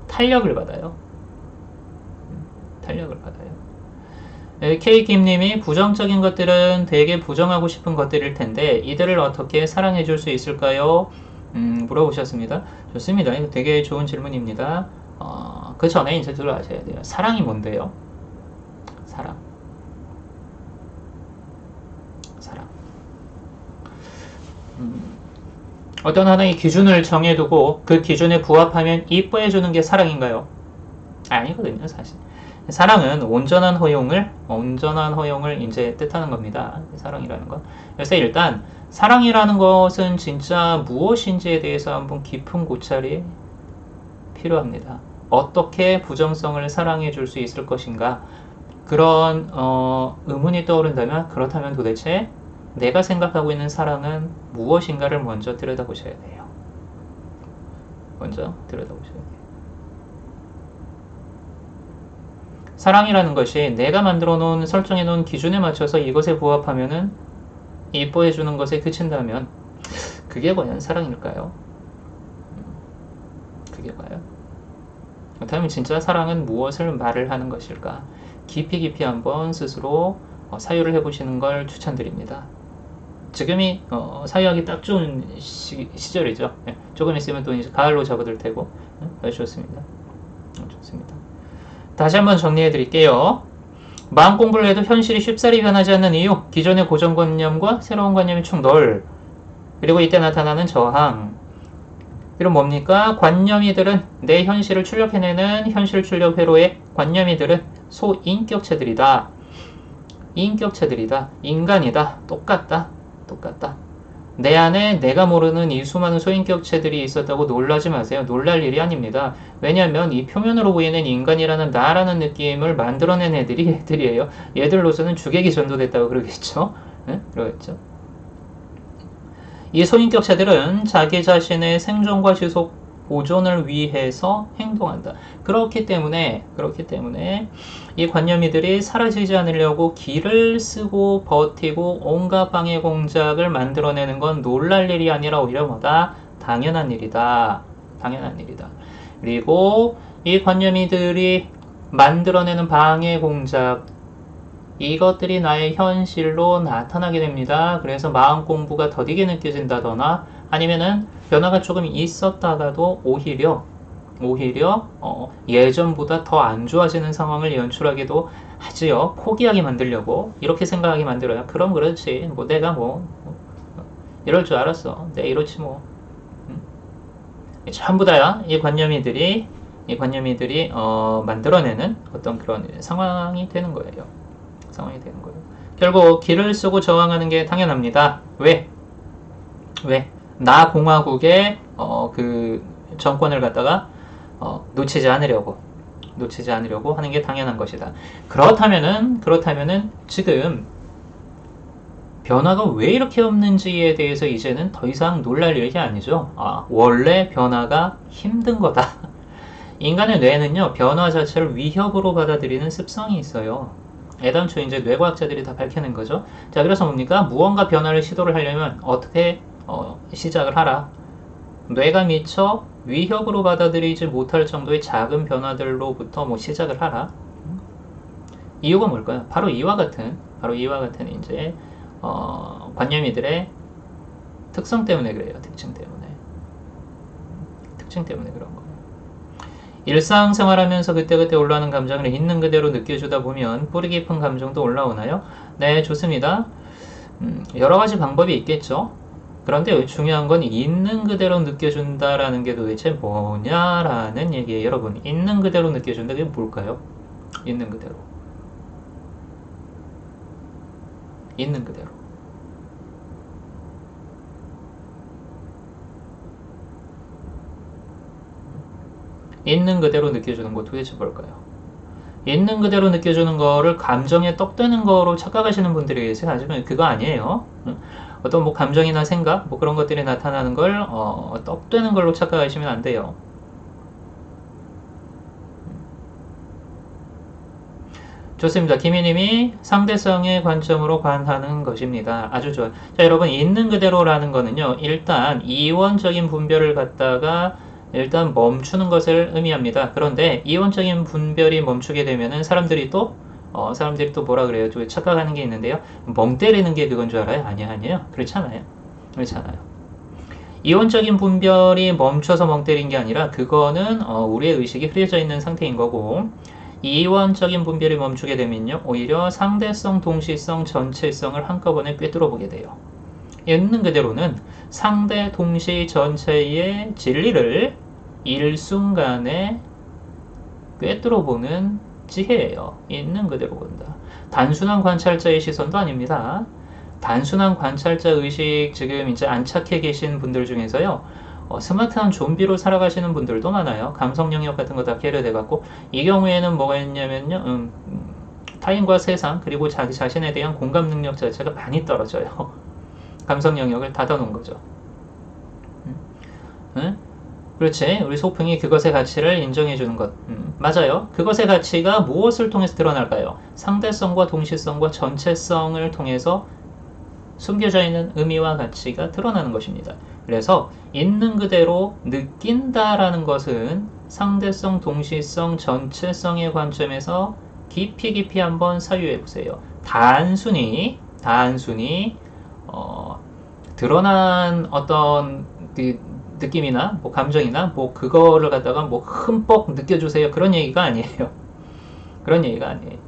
탄력을 받아요. K김님이 부정적인 것들은 되게 부정하고 싶은 것들일 텐데 이들을 어떻게 사랑해 줄 수 있을까요? 물어보셨습니다. 좋습니다. 이거 되게 좋은 질문입니다. 그 전에 이제 들어가셔야 돼요. 사랑이 뭔데요? 사랑. 어떤 하나의 기준을 정해두고 그 기준에 부합하면 이뻐해주는 게 사랑인가요? 아니거든요, 사실. 사랑은 온전한 허용을 이제 뜻하는 겁니다. 사랑이라는 건. 그래서 일단 사랑이라는 것은 진짜 무엇인지에 대해서 한번 깊은 고찰이 필요합니다. 어떻게 부정성을 사랑해 줄 수 있을 것인가? 그런 의문이 떠오른다면 그렇다면 도대체 내가 생각하고 있는 사랑은 무엇인가를 먼저 들여다보셔야 돼요. 사랑이라는 것이 내가 만들어 놓은 설정해 놓은 기준에 맞춰서 이것에 부합하면은 이뻐해 주는 것에 그친다면 그게 과연 사랑일까요? 그게 과연? 그렇다면 진짜 사랑은 무엇을 말을 하는 것일까? 깊이 한번 스스로 사유를 해보시는 걸 추천드립니다. 지금이 사유하기 딱 좋은 시절이죠. 조금 있으면 또 이제 가을로 접어들 테고 아주 좋습니다. 다시 한번 정리해 드릴게요. 마음 공부를 해도 현실이 쉽사리 변하지 않는 이유, 기존의 고정관념과 새로운 관념의 충돌, 그리고 이때 나타나는 저항. 그럼 뭡니까? 관념이들은 내 현실을 출력해내는 현실 출력 회로의 관념이들은 소인격체들이다. 인간이다. 똑같다. 내 안에 내가 모르는 이 수많은 소인격체들이 있었다고 놀라지 마세요. 놀랄 일이 아닙니다. 왜냐하면 이 표면으로 보이는 인간이라는 나라는 느낌을 만들어낸 애들이에요. 얘들로서는 주객이 전도됐다고 그러겠죠. 네? 그러겠죠. 이 소인격체들은 자기 자신의 생존과 지속 보존을 위해서 행동한다. 그렇기 때문에 이 관념이들이 사라지지 않으려고 기를 쓰고 버티고 온갖 방해 공작을 만들어내는 건 놀랄 일이 아니라 오히려 뭐다? 당연한 일이다. 그리고 이 관념이들이 만들어내는 방해 공작, 이것들이 나의 현실로 나타나게 됩니다. 그래서 마음 공부가 더디게 느껴진다거나 아니면은 변화가 조금 있었다가도 오히려 예전보다 더 안 좋아지는 상황을 연출하기도 하지요. 포기하게 만들려고 이렇게 생각하게 만들어요. 그럼 그렇지. 뭐 내가 뭐 이럴 줄 알았어. 내가 이렇지 뭐. 전부 다야 이 관념이들이 만들어내는 어떤 그런 상황이 되는 거예요. 결국 기를 쓰고 저항하는 게 당연합니다. 왜? 나 공화국의 그 정권을 갖다가 놓치지 않으려고 하는 게 당연한 것이다. 그렇다면은 지금 변화가 왜 이렇게 없는지에 대해서 이제는 더 이상 놀랄 일이 아니죠. 원래 변화가 힘든 거다. 인간의 뇌는요, 변화 자체를 위협으로 받아들이는 습성이 있어요. 애당초 이제 뇌과학자들이 다 밝혀낸 거죠. 자, 그래서 뭡니까? 무언가 변화를 시도를 하려면 어떻게 시작을 하라. 뇌가 미처 위협으로 받아들이지 못할 정도의 작은 변화들로부터 시작을 하라. 이유가 뭘까요? 바로 이와 같은 이제 관념이들의 특성 때문에 그래요. 특징 때문에 그런 거예요. 일상생활하면서 그때그때 올라오는 감정을 있는 그대로 느껴주다 보면 뿌리 깊은 감정도 올라오나요? 네, 좋습니다. 여러 가지 방법이 있겠죠. 그런데 중요한 건 있는 그대로 느껴준다라는 게 도대체 뭐냐라는 얘기예요. 여러분, 있는 그대로 느껴준다. 그게 뭘까요? 있는 그대로. 있는 그대로. 있는 그대로 느껴주는 거 도대체 뭘까요? 있는 그대로 느껴주는 거를 감정에 떡되는 거로 착각하시는 분들이 계세요. 하지만 그거 아니에요. 어떤 감정이나 생각 그런 것들이 나타나는 걸 떡되는 걸로 착각하시면 안 돼요. 좋습니다. 김희님이 상대성의 관점으로 관하는 것입니다. 아주 좋아요. 자, 여러분, 있는 그대로라는 거는요, 일단 이원적인 분별을 갖다가 일단 멈추는 것을 의미합니다. 그런데 이원적인 분별이 멈추게 되면은 사람들이 또 뭐라 그래요? 좀 착각하는 게 있는데요. 멍 때리는 게 그건 줄 알아요? 아니에요. 그렇잖아요. 이원적인 분별이 멈춰서 멍 때린 게 아니라 그거는 우리의 의식이 흐려져 있는 상태인 거고, 이원적인 분별이 멈추게 되면요, 오히려 상대성, 동시성, 전체성을 한꺼번에 꿰뚫어 보게 돼요. 있는 그대로는 상대, 동시, 전체의 진리를 일순간에 꿰뚫어 보는 지혜예요. 있는 그대로 본다. 단순한 관찰자의 시선도 아닙니다. 단순한 관찰자 의식 지금 이제 안착해 계신 분들 중에서요, 스마트한 좀비로 살아가시는 분들도 많아요. 감성 영역 같은 거 다 계류돼갖고, 이 경우에는 뭐가 있냐면요, 타인과 세상, 그리고 자기 자신에 대한 공감 능력 자체가 많이 떨어져요. 감성 영역을 닫아놓은 거죠. 그렇지. 우리 소풍이 그것의 가치를 인정해주는 것. 맞아요. 그것의 가치가 무엇을 통해서 드러날까요? 상대성과 동시성과 전체성을 통해서 숨겨져 있는 의미와 가치가 드러나는 것입니다. 그래서 있는 그대로 느낀다라는 것은 상대성, 동시성, 전체성의 관점에서 깊이 한번 사유해 보세요. 단순히 드러난 어떤 그 느낌이나 감정이나 그거를 갖다가 흠뻑 느껴주세요. 그런 얘기가 아니에요. 그런 얘기가 아니에요.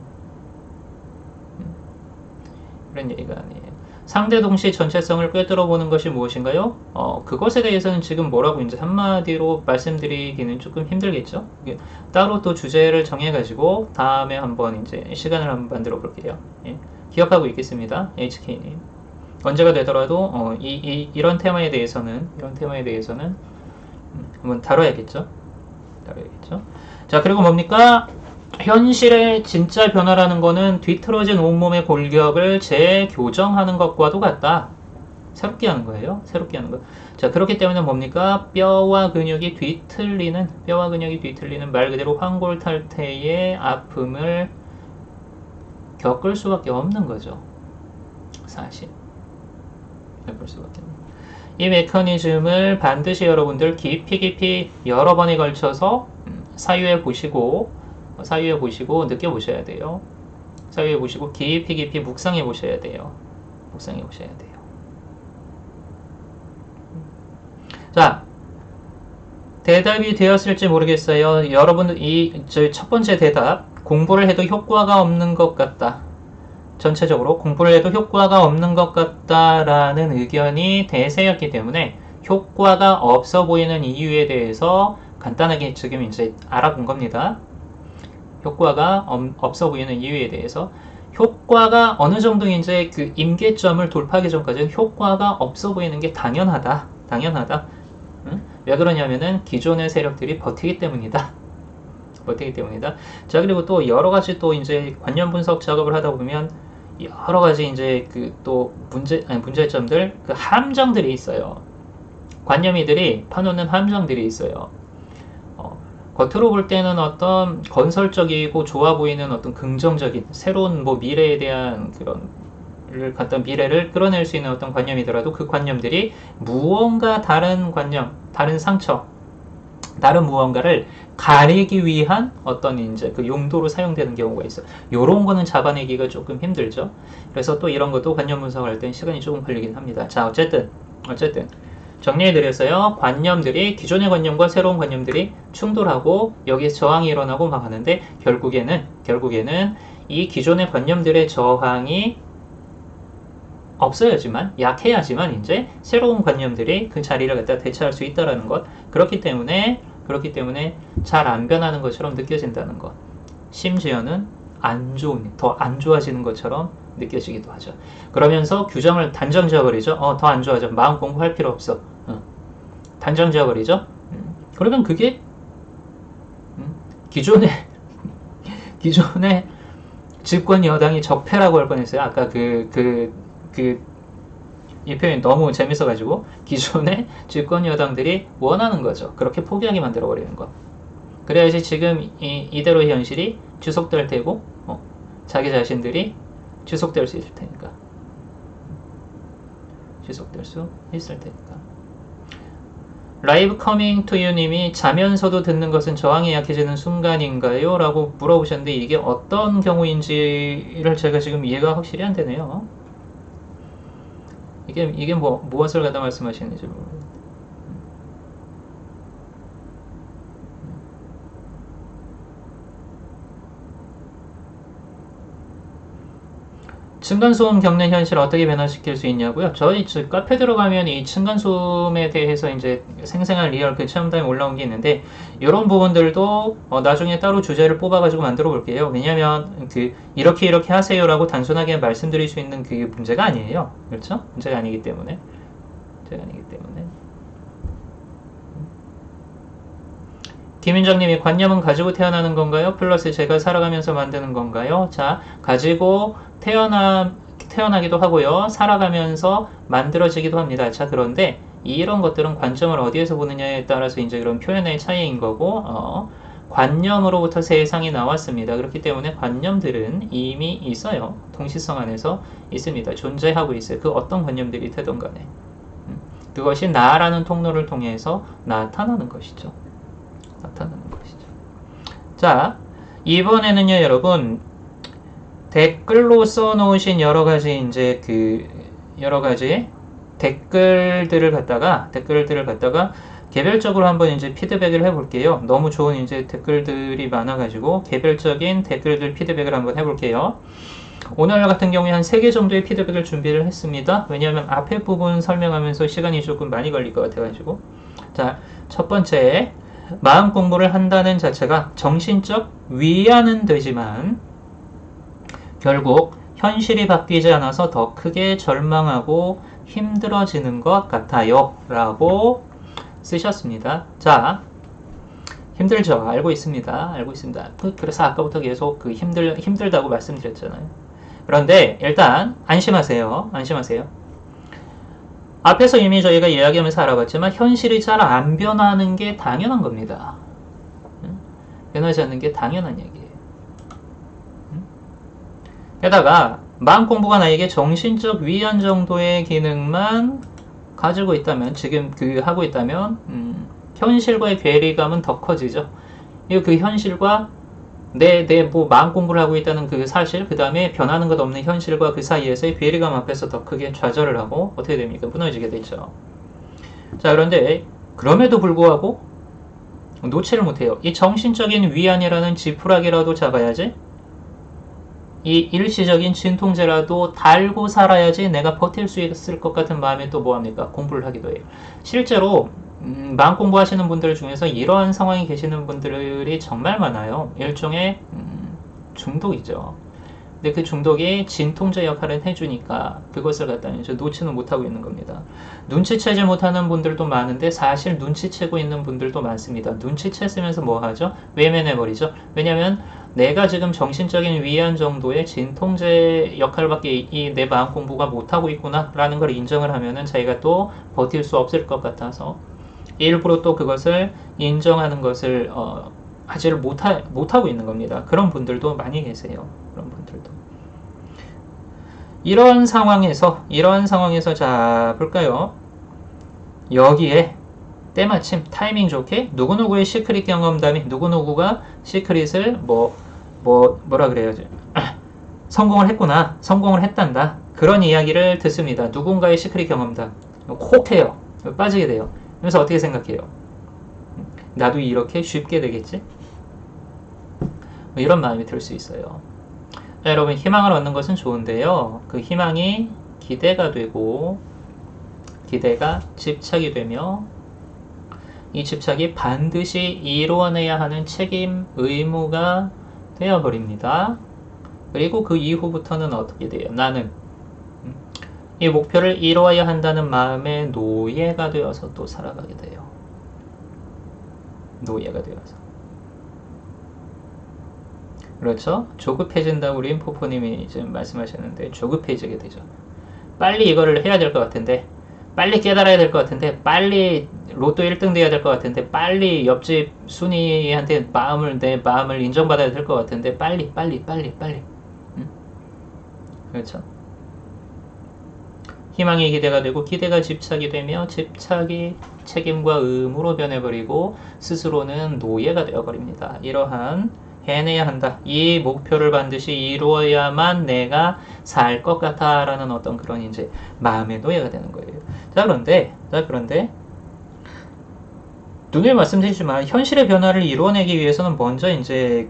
상대 동시 전체성을 꿰뚫어 보는 것이 무엇인가요? 그것에 대해서는 지금 뭐라고 이제 한마디로 말씀드리기는 조금 힘들겠죠? 따로 또 주제를 정해가지고 다음에 한번 이제 시간을 한번 만들어 볼게요. 예. 기억하고 있겠습니다. HK님. 언제가 되더라도 이런 테마에 대해서는 한번 다뤄야겠죠. 자, 그리고 뭡니까? 현실의 진짜 변화라는 거는 뒤틀어진 온몸의 골격을 재교정하는 것과도 같다. 새롭게 하는 거예요. 자, 그렇기 때문에 뭡니까? 뼈와 근육이 뒤틀리는 말 그대로 환골탈태의 아픔을 겪을 수밖에 없는 거죠. 사실. 이 메커니즘을 반드시 여러분들 깊이 여러 번에 걸쳐서 사유해 보시고 느껴보셔야 돼요. 사유해 보시고 깊이 묵상해 보셔야 돼요. 자, 대답이 되었을지 모르겠어요. 여러분, 저 첫 번째 대답, 공부를 해도 효과가 없는 것 같다. 전체적으로 공부를 해도 효과가 없는 것 같다라는 의견이 대세였기 때문에 효과가 없어 보이는 이유에 대해서 간단하게 지금 이제 알아본 겁니다. 효과가 없어 보이는 이유에 대해서 효과가 어느 정도 이제 그 임계점을 돌파하기 전까지는 효과가 없어 보이는 게 당연하다. 응? 왜 그러냐면은 기존의 세력들이 버티기 때문이다. 자, 그리고 또 여러 가지 또 이제 관념 분석 작업을 하다 보면 여러 가지 이제 그 또 문제점들, 그 함정들이 있어요. 관념이들이 파놓는 함정들이 있어요. 겉으로 볼 때는 어떤 건설적이고 좋아 보이는 어떤 긍정적인 새로운 뭐 미래에 대한 그런 미래를 끌어낼 수 있는 어떤 관념이더라도 그 관념들이 무언가 다른 관념, 다른 상처, 다른 무언가를 가리기 위한 어떤 이제 그 용도로 사용되는 경우가 있어요. 요런 거는 잡아내기가 조금 힘들죠. 그래서 또 이런 것도 관념 분석을 할 때는 시간이 조금 걸리긴 합니다. 자, 어쨌든 정리해드렸어요. 관념들이 기존의 관념과 새로운 관념들이 충돌하고 여기에 저항이 일어나고 막 하는데 결국에는 이 기존의 관념들의 저항이 없어야지만, 약해야지만 이제 새로운 관념들이 그 자리를 갖다 대체할 수 있다라는 것. 그렇기 때문에 잘 안 변하는 것처럼 느껴진다는 것. 심지어는 더 안 좋아지는 것처럼 느껴지기도 하죠. 그러면서 규정을 단정 지어버리죠. 더 안 좋아져. 마음 공부할 필요 없어. 단정 지어버리죠. 그러면 그게 기존의 집권 여당이 적폐라고 할 뻔했어요. 아까 이 표현이 너무 재밌어가지고 기존의 집권 여당들이 원하는 거죠. 그렇게 포기하게 만들어버리는 것. 그래야지 지금 이대로의 현실이 지속될 테고 자기 자신들이 지속될 수 있을 테니까. 라이브 커밍 투 유 님이 자면서도 듣는 것은 저항이 약해지는 순간인가요? 라고 물어보셨는데 이게 어떤 경우인지를 제가 지금 이해가 확실히 안 되네요. 이게 무엇을 갖다 말씀하시는지 모르겠어요. 층간소음 겪는 현실 어떻게 변화시킬 수 있냐고요? 저희 카페 들어가면 이 층간소음에 대해서 이제 생생한 리얼 그 체험담이 올라온 게 있는데 이런 부분들도 나중에 따로 주제를 뽑아가지고 만들어 볼게요. 왜냐하면 이렇게 하세요라고 단순하게 말씀드릴 수 있는 그게 문제가 아니에요. 그렇죠? 문제가 아니기 때문에. 김윤정님이 관념은 가지고 태어나는 건가요? 플러스 제가 살아가면서 만드는 건가요? 자, 가지고 태어나기도 하고요. 살아가면서 만들어지기도 합니다. 자, 그런데 이런 것들은 관점을 어디에서 보느냐에 따라서 이제 그런 표현의 차이인 거고, 관념으로부터 세상이 나왔습니다. 그렇기 때문에 관념들은 이미 있어요. 동시성 안에서 있습니다. 존재하고 있어요. 그 어떤 관념들이 되던 간에. 그것이 나라는 통로를 통해서 나타나는 것이죠. 자, 이번에는요, 여러분, 댓글로 써놓으신 여러가지 댓글들을 갖다가 개별적으로 한번 이제 피드백을 해볼게요. 너무 좋은 이제 댓글들이 많아가지고 개별적인 댓글들 피드백을 한번 해볼게요. 오늘 같은 경우에 한 3개 정도의 피드백을 준비를 했습니다. 왜냐하면 앞에 부분 설명하면서 시간이 조금 많이 걸릴 것 같아가지고. 자, 첫 번째, 마음 공부를 한다는 자체가 정신적 위안은 되지만 결국 현실이 바뀌지 않아서 더 크게 절망하고 힘들어지는 것 같아요. 라고 쓰셨습니다. 자, 힘들죠. 알고 있습니다. 그래서 아까부터 계속 힘들다고 말씀드렸잖아요. 그런데 일단 안심하세요. 앞에서 이미 저희가 이야기하면서 알아봤지만 현실이 잘 안 변하는 게 당연한 겁니다. 변하지 않는 게 당연한 얘기예요. 게다가 마음 공부가 나에게 정신적 위안 정도의 기능만 가지고 있다면, 지금 하고 있다면 현실과의 괴리감은 더 커지죠. 그 현실과 마음 공부를 하고 있다는 그 사실, 그 다음에 변하는 것 없는 현실과 그 사이에서의 괴리감 앞에서 더 크게 좌절을 하고 어떻게 됩니까? 무너지게 되죠. 자, 그런데 그럼에도 불구하고 놓지를 못해요. 이 정신적인 위안이라는 지푸라기라도 잡아야지, 이 일시적인 진통제라도 달고 살아야지 내가 버틸 수 있을 것 같은 마음에 또 뭐합니까? 공부를 하기도 해요. 실제로 마음 공부하시는 분들 중에서 이러한 상황에 계시는 분들이 정말 많아요. 일종의 중독이죠. 근데 그 중독이 진통제 역할을 해주니까 그것을 갖다 이제 놓지는 못하고 있는 겁니다. 눈치채지 못하는 분들도 많은데 사실 눈치채고 있는 분들도 많습니다. 눈치챘으면서 뭐 하죠? 외면해버리죠. 왜냐하면 내가 지금 정신적인 위안 정도의 진통제 역할밖에 이 내 마음 공부가 못하고 있구나 라는 걸 인정을 하면은 자기가 또 버틸 수 없을 것 같아서 일부러 또 그것을 인정하는 것을 하지를 못하고 있는 겁니다. 그런 분들도 많이 계세요. 그런 분들도. 이런 상황에서 자 볼까요? 여기에 때마침 타이밍 좋게 누구누구의 시크릿 경험담이 누구누구가 시크릿을 뭐라 그래야지 성공을 했구나, 성공을 했단다, 그런 이야기를 듣습니다. 누군가의 시크릿 경험담 콕 해요. 빠지게 돼요. 그래서 어떻게 생각해요? 나도 이렇게 쉽게 되겠지? 이런 마음이 들 수 있어요. 자, 여러분, 희망을 얻는 것은 좋은데요, 그 희망이 기대가 되고 기대가 집착이 되며 이 집착이 반드시 이루어내야 하는 책임, 의무가 되어버립니다. 그리고 그 이후부터는 어떻게 돼요? 나는 이 목표를 이루어야 한다는 마음의 노예가 되어서 또 살아가게 돼요. 노예가 되어서. 그렇죠? 조급해진다고 우리 포포님이 지금 말씀하셨는데 조급해지게 되죠. 빨리 이거를 해야 될 것 같은데, 빨리 깨달아야 될 것 같은데, 빨리 로또 1등 돼야 될 것 같은데, 빨리 옆집 순이한테 내 마음을 인정받아야 될 것 같은데, 빨리. 응? 그렇죠? 희망이 기대가 되고 기대가 집착이 되며 집착이 책임과 의무로 변해버리고 스스로는 노예가 되어버립니다. 이러한 해내야 한다, 이 목표를 반드시 이루어야만 내가 살 것 같아 라는 어떤 그런 이제 마음의 노예가 되는 거예요. 자 그런데 누누이 말씀드리지만 현실의 변화를 이루어내기 위해서는 먼저 이제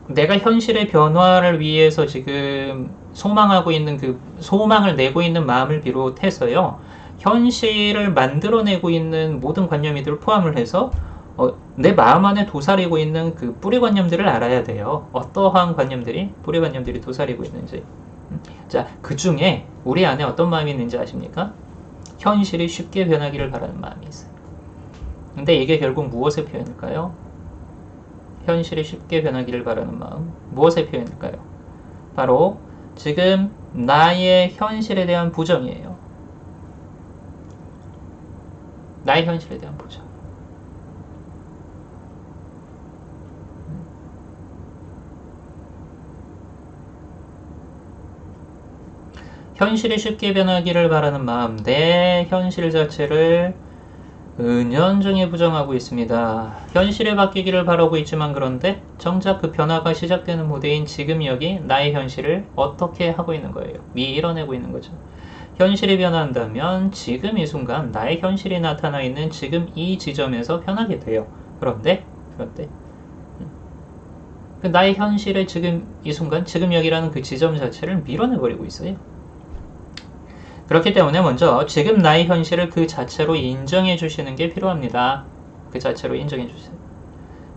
내가 현실의 변화를 위해서 지금 소망하고 있는 그 소망을 내고 있는 마음을 비롯해서요, 현실을 만들어내고 있는 모든 관념이들 포함을 해서 내 마음 안에 도사리고 있는 그 뿌리관념들을 알아야 돼요. 어떠한 뿌리관념들이 도사리고 있는지. 자, 그 중에 우리 안에 어떤 마음이 있는지 아십니까? 현실이 쉽게 변하기를 바라는 마음이 있어요. 근데 이게 결국 무엇의 표현일까요? 현실이 쉽게 변하기를 바라는 마음, 무엇의 표현일까요? 바로 지금 나의 현실에 대한 부정이에요. 나의 현실에 대한 부정. 현실이 쉽게 변하기를 바라는 마음, 내 현실 자체를 은연중에 부정하고 있습니다. 현실이 바뀌기를 바라고 있지만 그런데 정작 그 변화가 시작되는 무대인 지금 여기 나의 현실을 어떻게 하고 있는 거예요? 밀어내고 있는 거죠. 현실이 변한다면 지금 이 순간 나의 현실이 나타나 있는 지금 이 지점에서 변하게 돼요. 그런데 그 나의 현실의 지금 이 순간, 지금 여기라는 그 지점 자체를 밀어내버리고 있어요. 그렇기 때문에 먼저 지금 나의 현실을 그 자체로 인정해 주시는 게 필요합니다. 그 자체로 인정해 주세요.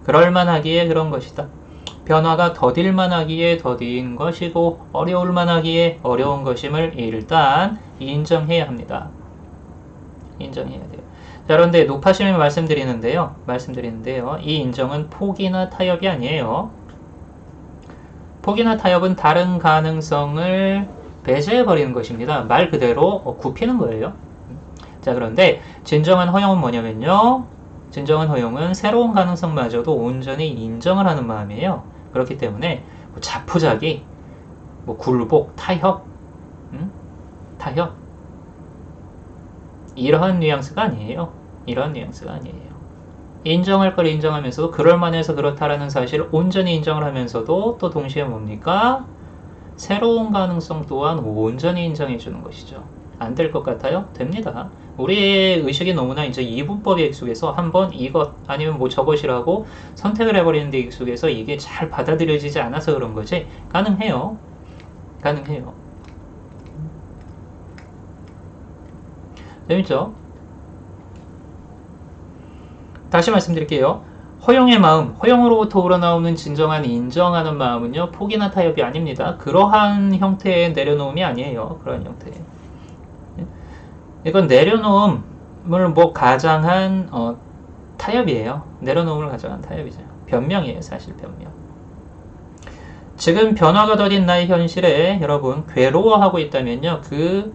그럴만하기에 그런 것이다. 변화가 더딜만하기에 더딘 것이고 어려울만하기에 어려운 것임을 일단 인정해야 합니다. 인정해야 돼요. 자, 그런데 높아심에 말씀드리는데요. 이 인정은 포기나 타협이 아니에요. 포기나 타협은 다른 가능성을 배제해버리는 것입니다. 말 그대로 굽히는 거예요. 자, 그런데 진정한 허용은 뭐냐면요, 진정한 허용은 새로운 가능성마저도 온전히 인정을 하는 마음이에요. 그렇기 때문에 자포자기, 굴복, 타협 이러한 뉘앙스가 아니에요. 인정할 걸 인정하면서도 그럴만해서 그렇다라는 사실을 온전히 인정을 하면서도 또 동시에 뭡니까? 새로운 가능성 또한 온전히 인정해 주는 것이죠. 안 될 것 같아요? 됩니다. 우리의 의식이 너무나 이제 이분법에 익숙해서 한번 이것 아니면 저것이라고 선택을 해버리는 데 익숙해서 이게 잘 받아들여지지 않아서 그런 거지. 가능해요. 재밌죠? 다시 말씀드릴게요. 허용의 마음, 허용으로부터 우러나오는 진정한 인정하는 마음은요, 포기나 타협이 아닙니다. 그러한 형태의 내려놓음이 아니에요. 그런 형태. 이건 내려놓음을 가장한 타협이에요. 내려놓음을 가장한 타협이죠. 변명이에요. 사실 변명. 지금 변화가 더딘 나의 현실에 여러분 괴로워하고 있다면요. 그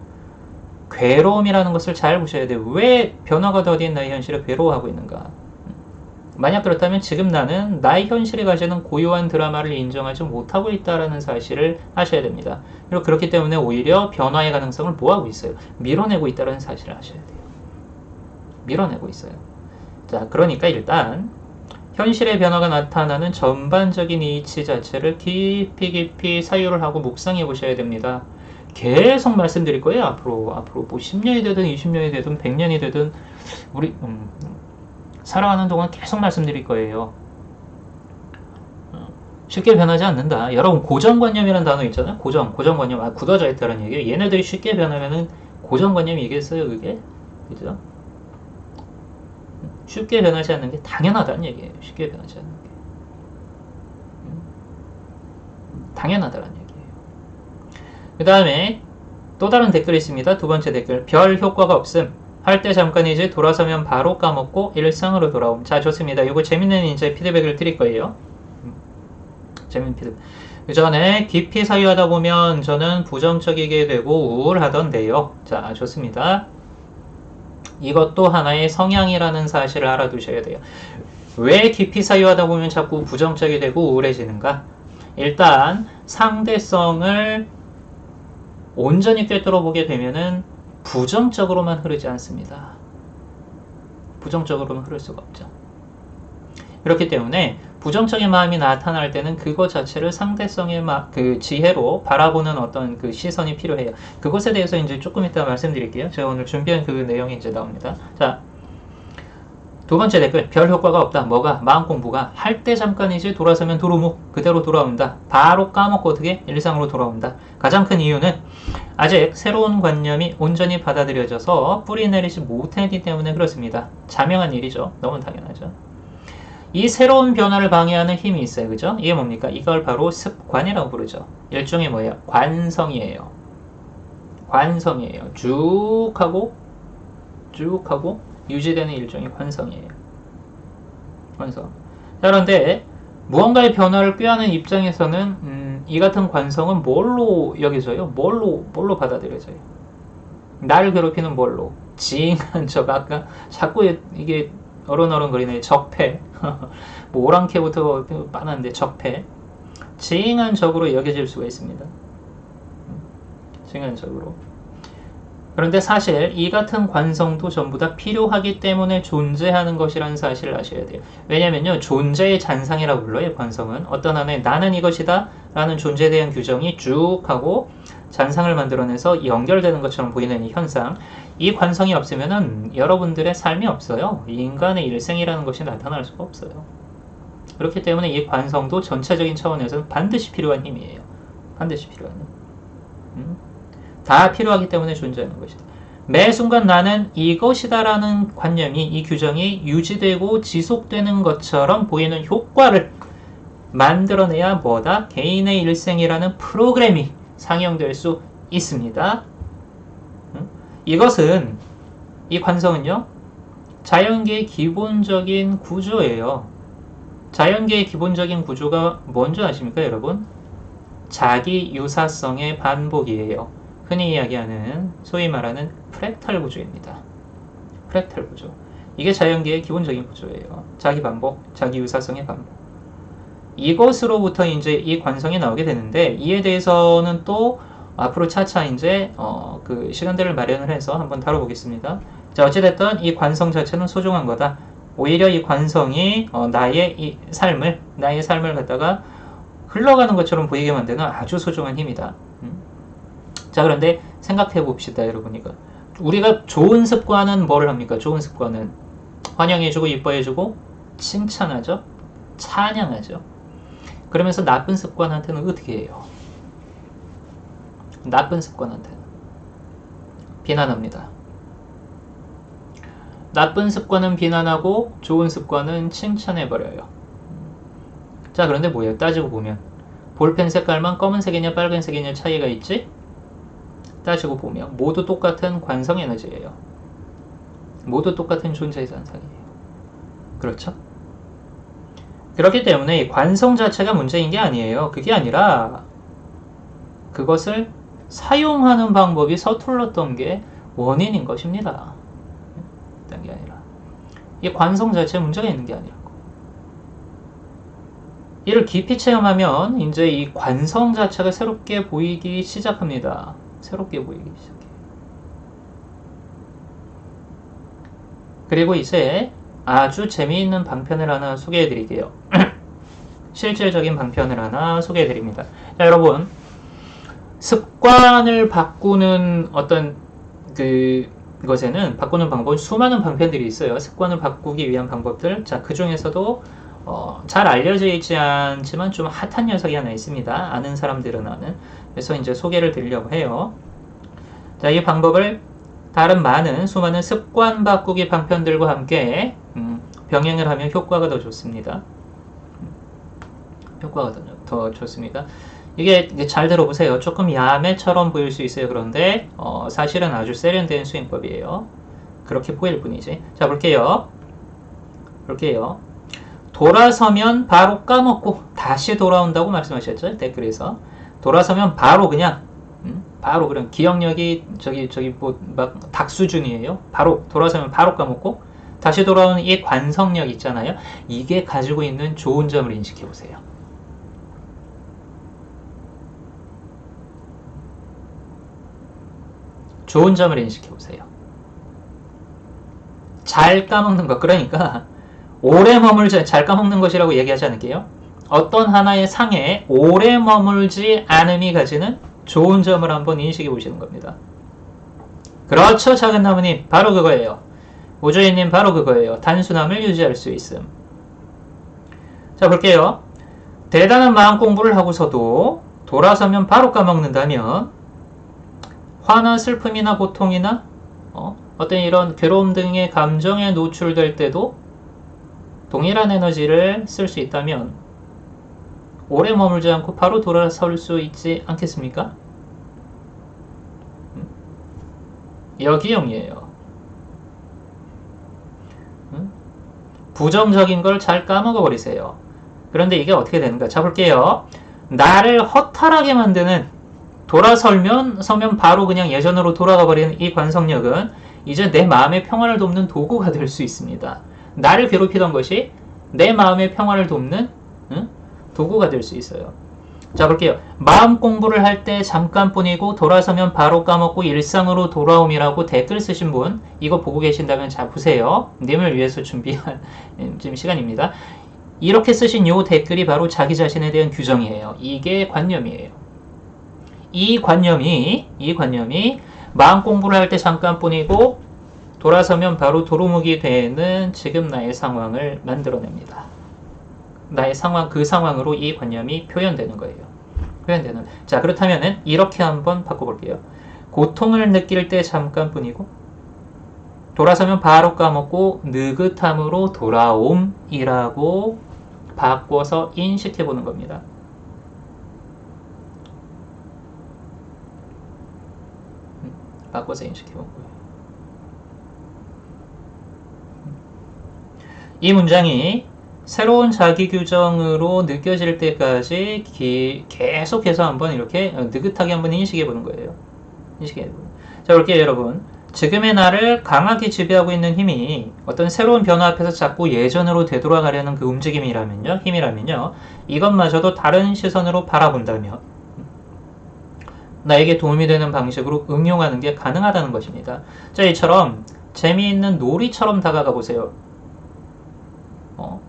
괴로움이라는 것을 잘 보셔야 돼요. 왜 변화가 더딘 나의 현실에 괴로워하고 있는가? 만약 그렇다면 지금 나는 나의 현실이 가지는 고유한 드라마를 인정하지 못하고 있다는 사실을 아셔야 됩니다. 그리고 그렇기 때문에 오히려 변화의 가능성을 뭐하고 있어요? 밀어내고 있다는 사실을 아셔야 돼요. 밀어내고 있어요. 자, 그러니까 일단 현실의 변화가 나타나는 전반적인 이치 자체를 깊이 사유를 하고 묵상해 보셔야 됩니다. 계속 말씀드릴 거예요. 앞으로 뭐 10년이 되든 20년이 되든 100년이 되든 우리 살아가는 동안 계속 말씀드릴 거예요. 쉽게 변하지 않는다. 여러분 고정관념이라는 단어 있잖아요. 고정관념. 굳어져 있다는 얘기예요. 얘네들이 쉽게 변하면은 고정관념이겠어요, 그게? 그죠? 쉽게 변하지 않는 게 당연하다는 얘기예요. 쉽게 변하지 않는 게. 당연하다는 얘기예요. 그 다음에 또 다른 댓글이 있습니다. 두 번째 댓글. 별 효과가 없음. 할 때 잠깐이지 돌아서면 바로 까먹고 일상으로 돌아옴. 자, 좋습니다. 이거 재밌는 이제 피드백을 드릴 거예요. 재밌는 피드백. 그 전에 깊이 사유하다 보면 저는 부정적이게 되고 우울하던데요. 자, 좋습니다. 이것도 하나의 성향이라는 사실을 알아두셔야 돼요. 왜 깊이 사유하다 보면 자꾸 부정적이 되고 우울해지는가? 일단 상대성을 온전히 꿰뚫어 보게 되면은 부정적으로만 흐르지 않습니다. 부정적으로만 흐를 수가 없죠. 그렇기 때문에 부정적인 마음이 나타날 때는 그것 자체를 상대성의 그 지혜로 바라보는 어떤 그 시선이 필요해요. 그것에 대해서 이제 조금 이따 말씀드릴게요. 제가 오늘 준비한 그 내용이 이제 나옵니다. 자, 두 번째 댓글. 별 효과가 없다. 뭐가? 마음 공부가 할 때 잠깐이지 돌아서면 도루묵 그대로 돌아온다. 바로 까먹고 어떻게? 일상으로 돌아온다. 가장 큰 이유는 아직 새로운 관념이 온전히 받아들여져서 뿌리 내리지 못했기 때문에 그렇습니다. 자명한 일이죠. 너무 당연하죠. 이 새로운 변화를 방해하는 힘이 있어요. 그죠? 이게 뭡니까? 이걸 바로 습관이라고 부르죠. 일종의 뭐예요? 관성이에요. 관성이에요. 쭉 하고 유지되는 일종의 관성이에요. 관성. 자, 그런데 무언가의 변화를 꾀하는 입장에서는 이 같은 관성은 뭘로 여겨져요? 뭘로 받아들여져요? 나를 괴롭히는 뭘로? 징한 적, 아까 자꾸 이게 어른거리네. 적폐. 뭐 오랑캐부터 빠는데 적폐. 징한 적으로 여겨질 수가 있습니다. 징한 적으로. 그런데 사실 이 같은 관성도 전부 다 필요하기 때문에 존재하는 것이라는 사실을 아셔야 돼요. 왜냐면요, 존재의 잔상이라고 불러요. 관성은 어떤 한에 나는 이것이다 라는 존재에 대한 규정이 쭉 하고 잔상을 만들어내서 연결되는 것처럼 보이는 이 현상, 이 관성이 없으면은 여러분들의 삶이 없어요. 인간의 일생이라는 것이 나타날 수가 없어요. 그렇기 때문에 이 관성도 전체적인 차원에서는 반드시 필요한 힘이에요. 반드시 필요한 힘. 다 필요하기 때문에 존재하는 것이다. 매 순간 나는 이것이다 라는 관념이, 이 규정이 유지되고 지속되는 것처럼 보이는 효과를 만들어내야 뭐다? 개인의 일생이라는 프로그램이 상영될 수 있습니다. 이것은, 이 관성은요, 자연계의 기본적인 구조예요. 자연계의 기본적인 구조가 뭔지 아십니까, 여러분? 자기 유사성의 반복이에요. 흔히 이야기하는 소위 말하는 프랙탈 구조입니다. 프랙탈 구조. 이게 자연계의 기본적인 구조예요. 자기 반복, 자기 유사성의 반복. 이것으로부터 이제 이 관성이 나오게 되는데, 이에 대해서는 또 앞으로 차차 이제 그 시간들을 마련을 해서 한번 다뤄보겠습니다. 자, 어찌됐든 이 관성 자체는 소중한 거다. 오히려 이 관성이 나의 삶을 갖다가 흘러가는 것처럼 보이게 만드는 아주 소중한 힘이다. 자, 그런데 생각해 봅시다, 여러분. 이거 우리가 좋은 습관은 뭐를 합니까? 좋은 습관은 환영해주고 이뻐해주고 칭찬하죠, 찬양하죠. 그러면서 나쁜 습관한테는 어떻게 해요? 나쁜 습관한테는 비난합니다. 나쁜 습관은 비난하고 좋은 습관은 칭찬해버려요. 자, 그런데 뭐예요? 따지고 보면 볼펜 색깔만 검은색이냐 빨간색이냐 차이가 있지? 따지고 보면 모두 똑같은 관성 에너지예요. 모두 똑같은 존재의 잔상이에요. 그렇죠? 그렇기 때문에 이 관성 자체가 문제인 게 아니에요. 그게 아니라 그것을 사용하는 방법이 서툴렀던 게 원인인 것입니다. 그런 게 아니라 이 관성 자체에 문제가 있는 게 아니라고. 이를 깊이 체험하면 이제 이 관성 자체가 새롭게 보이기 시작합니다. 새롭게 보이기 시작해요. 그리고 이제 아주 재미있는 방편을 하나 소개해 드릴게요. 실질적인 방편을 하나 소개해 드립니다. 자, 여러분, 습관을 바꾸는 어떤 그것에는 바꾸는 방법, 수많은 방편들이 있어요. 습관을 바꾸기 위한 방법들. 자, 그 중에서도 잘 알려져 있지 않지만 좀 핫한 녀석이 하나 있습니다. 아는 사람들은 아는. 그래서 이제 소개를 드리려고 해요. 자, 이 방법을 다른 수많은 습관 바꾸기 방편들과 함께 병행을 하면 효과가 더 좋습니다. 효과가 더 좋습니다. 이게 잘 들어보세요. 조금 야매처럼 보일 수 있어요. 그런데 사실은 아주 세련된 수행법이에요. 그렇게 보일 뿐이지. 자, 볼게요. 돌아서면 바로 까먹고 다시 돌아온다고 말씀하셨죠? 댓글에서. 돌아서면 바로 그냥 기억력이 막 닭 수준이에요. 바로 돌아서면 바로 까먹고 다시 돌아오는 이 관성력 있잖아요. 이게 가지고 있는 좋은 점을 인식해 보세요. 좋은 점을 인식해 보세요. 잘 까먹는 것, 그러니까 오래 잘 까먹는 것이라고 얘기하지 않을게요. 어떤 하나의 상에 오래 머물지 않음이 가지는 좋은 점을 한번 인식해 보시는 겁니다. 그렇죠, 작은 나무님. 바로 그거예요. 우주인님 바로 그거예요. 단순함을 유지할 수 있음. 자, 볼게요. 대단한 마음 공부를 하고서도 돌아서면 바로 까먹는다면 화나 슬픔이나 고통이나 어떤 이런 괴로움 등의 감정에 노출될 때도 동일한 에너지를 쓸 수 있다면 오래 머물지 않고 바로 돌아설 수 있지 않겠습니까? 여기용이에요. 부정적인 걸 잘 까먹어 버리세요. 그런데 이게 어떻게 되는가? 자, 볼게요. 나를 허탈하게 만드는 서면 바로 그냥 예전으로 돌아가 버리는 이 관성력은 이제 내 마음의 평화를 돕는 도구가 될 수 있습니다. 나를 괴롭히던 것이 내 마음의 평화를 돕는 도구가 될 수 있어요. 자, 볼게요. 마음 공부를 할 때 잠깐뿐이고 돌아서면 바로 까먹고 일상으로 돌아옴이라고 댓글 쓰신 분, 이거 보고 계신다면 자, 보세요. 님을 위해서 준비한 지금 시간입니다. 이렇게 쓰신 요 댓글이 바로 자기 자신에 대한 규정이에요. 이게 관념이에요. 이 관념이 마음 공부를 할 때 잠깐뿐이고 돌아서면 바로 도루묵이 되는 지금 나의 상황을 만들어냅니다. 나의 상황, 그 상황으로 이 관념이 표현되는 거예요. 자, 그렇다면은 이렇게 한번 바꿔볼게요. 고통을 느낄 때 잠깐뿐이고 돌아서면 바로 까먹고 느긋함으로 돌아옴이라고 바꿔서 인식해보는 겁니다. 바꿔서 인식해본 거예요. 이 문장이 새로운 자기 규정으로 느껴질 때까지 계속해서 한번 이렇게 느긋하게 한번 인식해보는 거예요. 자, 볼게요, 여러분. 지금의 나를 강하게 지배하고 있는 힘이 어떤 새로운 변화 앞에서 자꾸 예전으로 되돌아가려는 그 힘이라면요. 이것마저도 다른 시선으로 바라본다면 나에게 도움이 되는 방식으로 응용하는 게 가능하다는 것입니다. 자, 이처럼 재미있는 놀이처럼 다가가 보세요.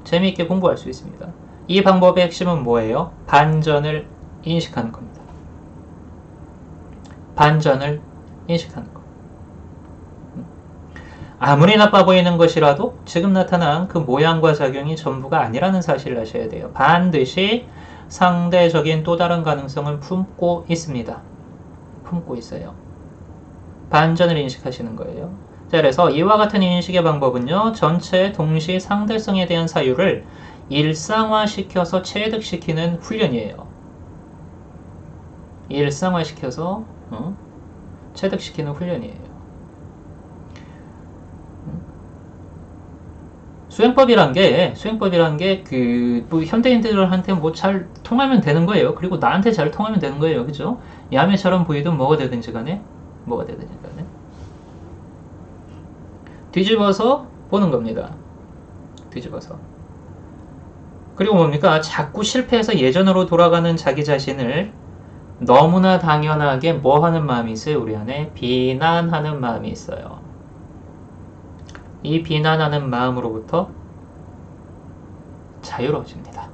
재미있게 공부할 수 있습니다. 이 방법의 핵심은 뭐예요? 반전을 인식하는 겁니다. 반전을 인식하는 것. 아무리 나빠 보이는 것이라도 지금 나타난 그 모양과 작용이 전부가 아니라는 사실을 아셔야 돼요. 반드시 상대적인 또 다른 가능성을 품고 있습니다. 품고 있어요. 반전을 인식하시는 거예요. 자, 그래서 이와 같은 인식의 방법은요, 전체 동시 상대성에 대한 사유를 일상화시켜서 체득시키는 훈련이에요. 일상화시켜서 체득시키는 훈련이에요. 수행법이란 게 뭐 현대인들한테 뭐 잘 통하면 되는 거예요. 그리고 나한테 잘 통하면 되는 거예요. 그죠? 야매처럼 보이든 뭐가 되든지 간에 뒤집어서 보는 겁니다. 뒤집어서. 그리고 뭡니까? 자꾸 실패해서 예전으로 돌아가는 자기 자신을 너무나 당연하게 뭐 하는 마음이 있어요? 우리 안에 비난하는 마음이 있어요. 이 비난하는 마음으로부터 자유로워집니다.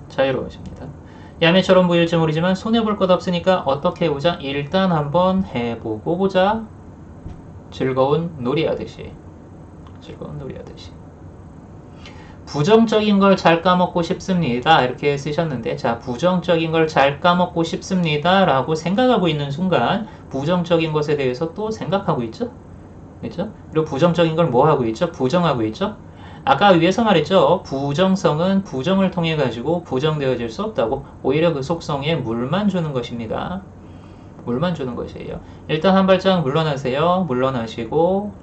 자유로워집니다. 야매처럼 보일지 모르지만 손해볼 것 없으니까 어떻게 해보자? 일단 한번 해보고 보자. 즐거운 놀이하듯이. 부정적인 걸 잘 까먹고 싶습니다. 이렇게 쓰셨는데, 자, 부정적인 걸 잘 까먹고 싶습니다. 라고 생각하고 있는 순간, 부정적인 것에 대해서 또 생각하고 있죠? 그렇죠? 그리고 부정적인 걸 뭐 하고 있죠? 부정하고 있죠? 아까 위에서 말했죠? 부정성은 부정을 통해 가지고 부정되어질 수 없다고. 오히려 그 속성에 물만 주는 것입니다. 물만 주는 것이에요. 일단 한 발짝 물러나세요. 물러나시고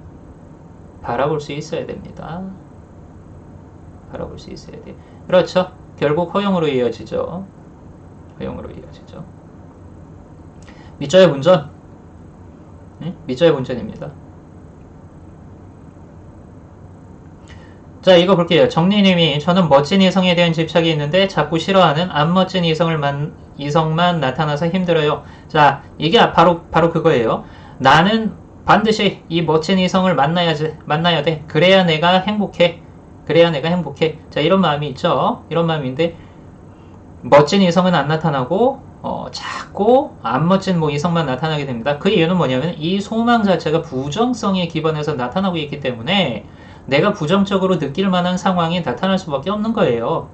바라볼 수 있어야 됩니다. 바라볼 수 있어야 돼. 그렇죠. 결국 허용으로 이어지죠. 밑자의 본전. 밑자의 본전입니다. 자, 이거 볼게요. 정리님이 저는 멋진 이성에 대한 집착이 있는데 자꾸 싫어하는 안 멋진 이성만 나타나서 힘들어요. 자, 이게 바로 그거예요. 나는 반드시 이 멋진 이성을 만나야 돼. 그래야 내가 행복해. 자, 이런 마음이 있죠. 이런 마음인데 멋진 이성은 안 나타나고 자꾸 안 멋진 뭐 이성만 나타나게 됩니다. 그 이유는 뭐냐면 이 소망 자체가 부정성에 기반해서 나타나고 있기 때문에 내가 부정적으로 느낄 만한 상황이 나타날 수밖에 없는 거예요.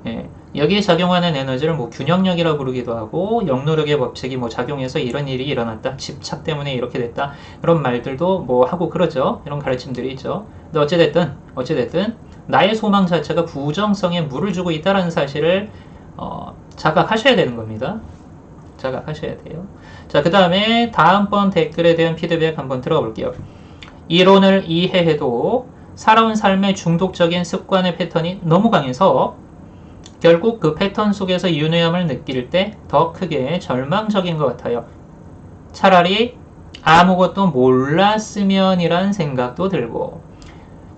예, 여기에 작용하는 에너지를 뭐 균형력이라고 부르기도 하고 영노력의 법칙이 뭐 작용해서 이런 일이 일어났다. 집착 때문에 이렇게 됐다. 이런 말들도 뭐 하고 그러죠. 이런 가르침들이 있죠. 근데 어찌됐든 나의 소망 자체가 부정성에 물을 주고 있다는 사실을 자각하셔야 되는 겁니다. 자각하셔야 돼요. 자, 그 다음에 다음번 댓글에 대한 피드백 한번 들어가 볼게요. 이론을 이해해도 살아온 삶의 중독적인 습관의 패턴이 너무 강해서 결국 그 패턴 속에서 윤회함을 느낄 때 더 크게 절망적인 것 같아요. 차라리 아무것도 몰랐으면이란 생각도 들고.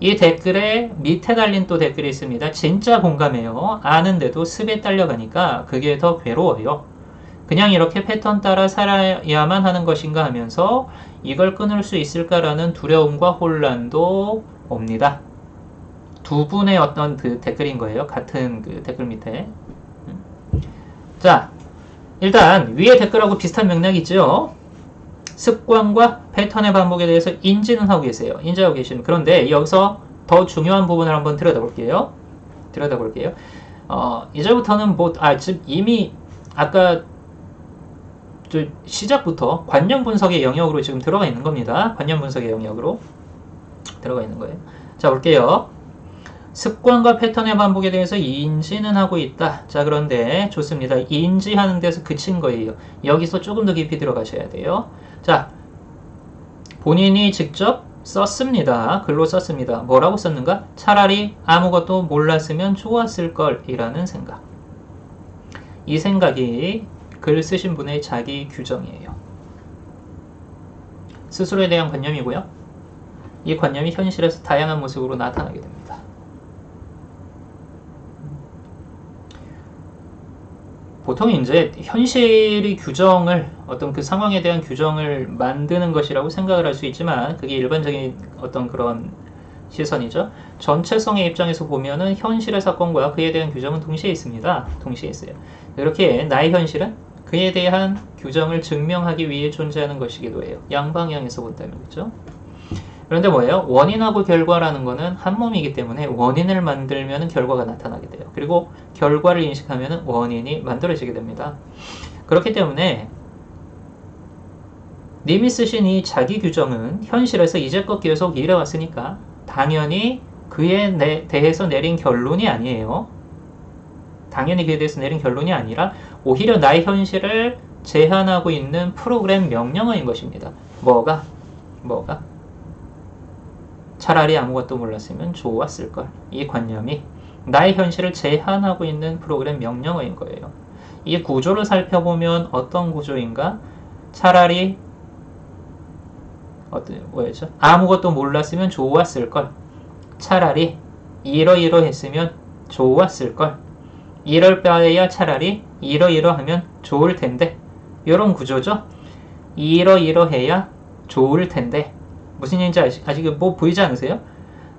이 댓글에 밑에 달린 또 댓글이 있습니다. 진짜 공감해요. 아는데도 습에 딸려가니까 그게 더 괴로워요. 그냥 이렇게 패턴 따라 살아야만 하는 것인가 하면서 이걸 끊을 수 있을까라는 두려움과 혼란도 옵니다. 두 분의 어떤 그 댓글인 거예요. 같은 그 댓글 밑에. 자, 일단 위에 댓글하고 비슷한 맥락이 있죠. 습관과 패턴의 반복에 대해서 인지는 하고 계세요. 인지하고 계시는. 그런데 여기서 더 중요한 부분을 한번 들여다볼게요. 이제부터는 지금 이미 아까 시작부터 관념 분석의 영역으로 지금 들어가 있는 겁니다. 관념 분석의 영역으로 들어가 있는 거예요. 자, 볼게요. 습관과 패턴의 반복에 대해서 인지는 하고 있다. 자, 그런데 좋습니다. 인지하는 데서 그친 거예요. 여기서 조금 더 깊이 들어가셔야 돼요. 자, 본인이 직접 썼습니다. 글로 썼습니다. 뭐라고 썼는가? 차라리 아무것도 몰랐으면 좋았을 걸 이라는 생각. 이 생각이 글 쓰신 분의 자기 규정이에요. 스스로에 대한 관념이고요. 이 관념이 현실에서 다양한 모습으로 나타나게 됩니다. 보통 이제 현실이 규정을, 어떤 그 상황에 대한 규정을 만드는 것이라고 생각을 할 수 있지만 그게 일반적인 어떤 그런 시선이죠. 전체성의 입장에서 보면은 현실의 사건과 그에 대한 규정은 동시에 있습니다. 동시에 있어요. 이렇게 나의 현실은 그에 대한 규정을 증명하기 위해 존재하는 것이기도 해요. 양방향에서 본다면, 그렇죠? 그런데 뭐예요? 원인하고 결과라는 거는 한 몸이기 때문에 원인을 만들면 결과가 나타나게 돼요. 그리고 결과를 인식하면 원인이 만들어지게 됩니다. 그렇기 때문에 님이 쓰신 이 자기 규정은 현실에서 이제껏 계속 일해왔으니까 당연히 그에 대해서 내린 결론이 아니에요. 당연히 그에 대해서 내린 결론이 아니라 오히려 나의 현실을 제한하고 있는 프로그램 명령어인 것입니다. 뭐가? 차라리 아무것도 몰랐으면 좋았을걸. 이 관념이 나의 현실을 제한하고 있는 프로그램 명령어인 거예요. 이 구조를 살펴보면 어떤 구조인가? 차라리 뭐였죠? 아무것도 몰랐으면 좋았을걸. 차라리 이러이러했으면 좋았을걸. 이럴 바에야 차라리 이러이러하면 좋을 텐데. 이런 구조죠. 이러이러해야 좋을 텐데. 무슨 얘기인지 아직 뭐 보이지 않으세요?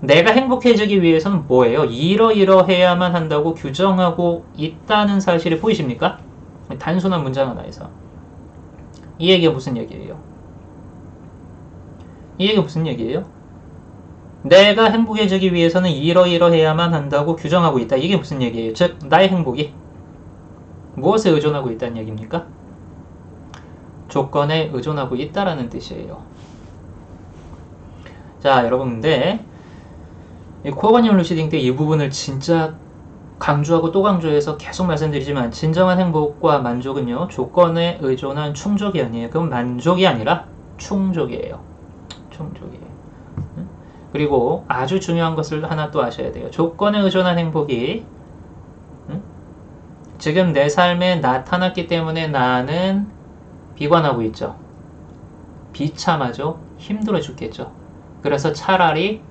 내가 행복해지기 위해서는 뭐예요? 이러이러해야만 한다고 규정하고 있다는 사실이 보이십니까? 단순한 문장 하나에서. 이 얘기가 무슨 얘기예요? 이 얘기가 무슨 얘기예요? 내가 행복해지기 위해서는 이러이러해야만 한다고 규정하고 있다. 이게 무슨 얘기예요? 즉, 나의 행복이 무엇에 의존하고 있다는 얘기입니까? 조건에 의존하고 있다라는 뜻이에요. 자, 여러분, 근데 코어 관념 루시딩 때 이 부분을 진짜 강조하고 또 강조해서 계속 말씀드리지만, 진정한 행복과 만족은요, 조건에 의존한 충족이 아니에요. 그건 만족이 아니라 충족이에요. 충족이에요. 그리고 아주 중요한 것을 하나 또 아셔야 돼요. 조건에 의존한 행복이 지금 내 삶에 나타났기 때문에 나는 비관하고 있죠. 비참하죠. 힘들어 죽겠죠. 그래서 차라리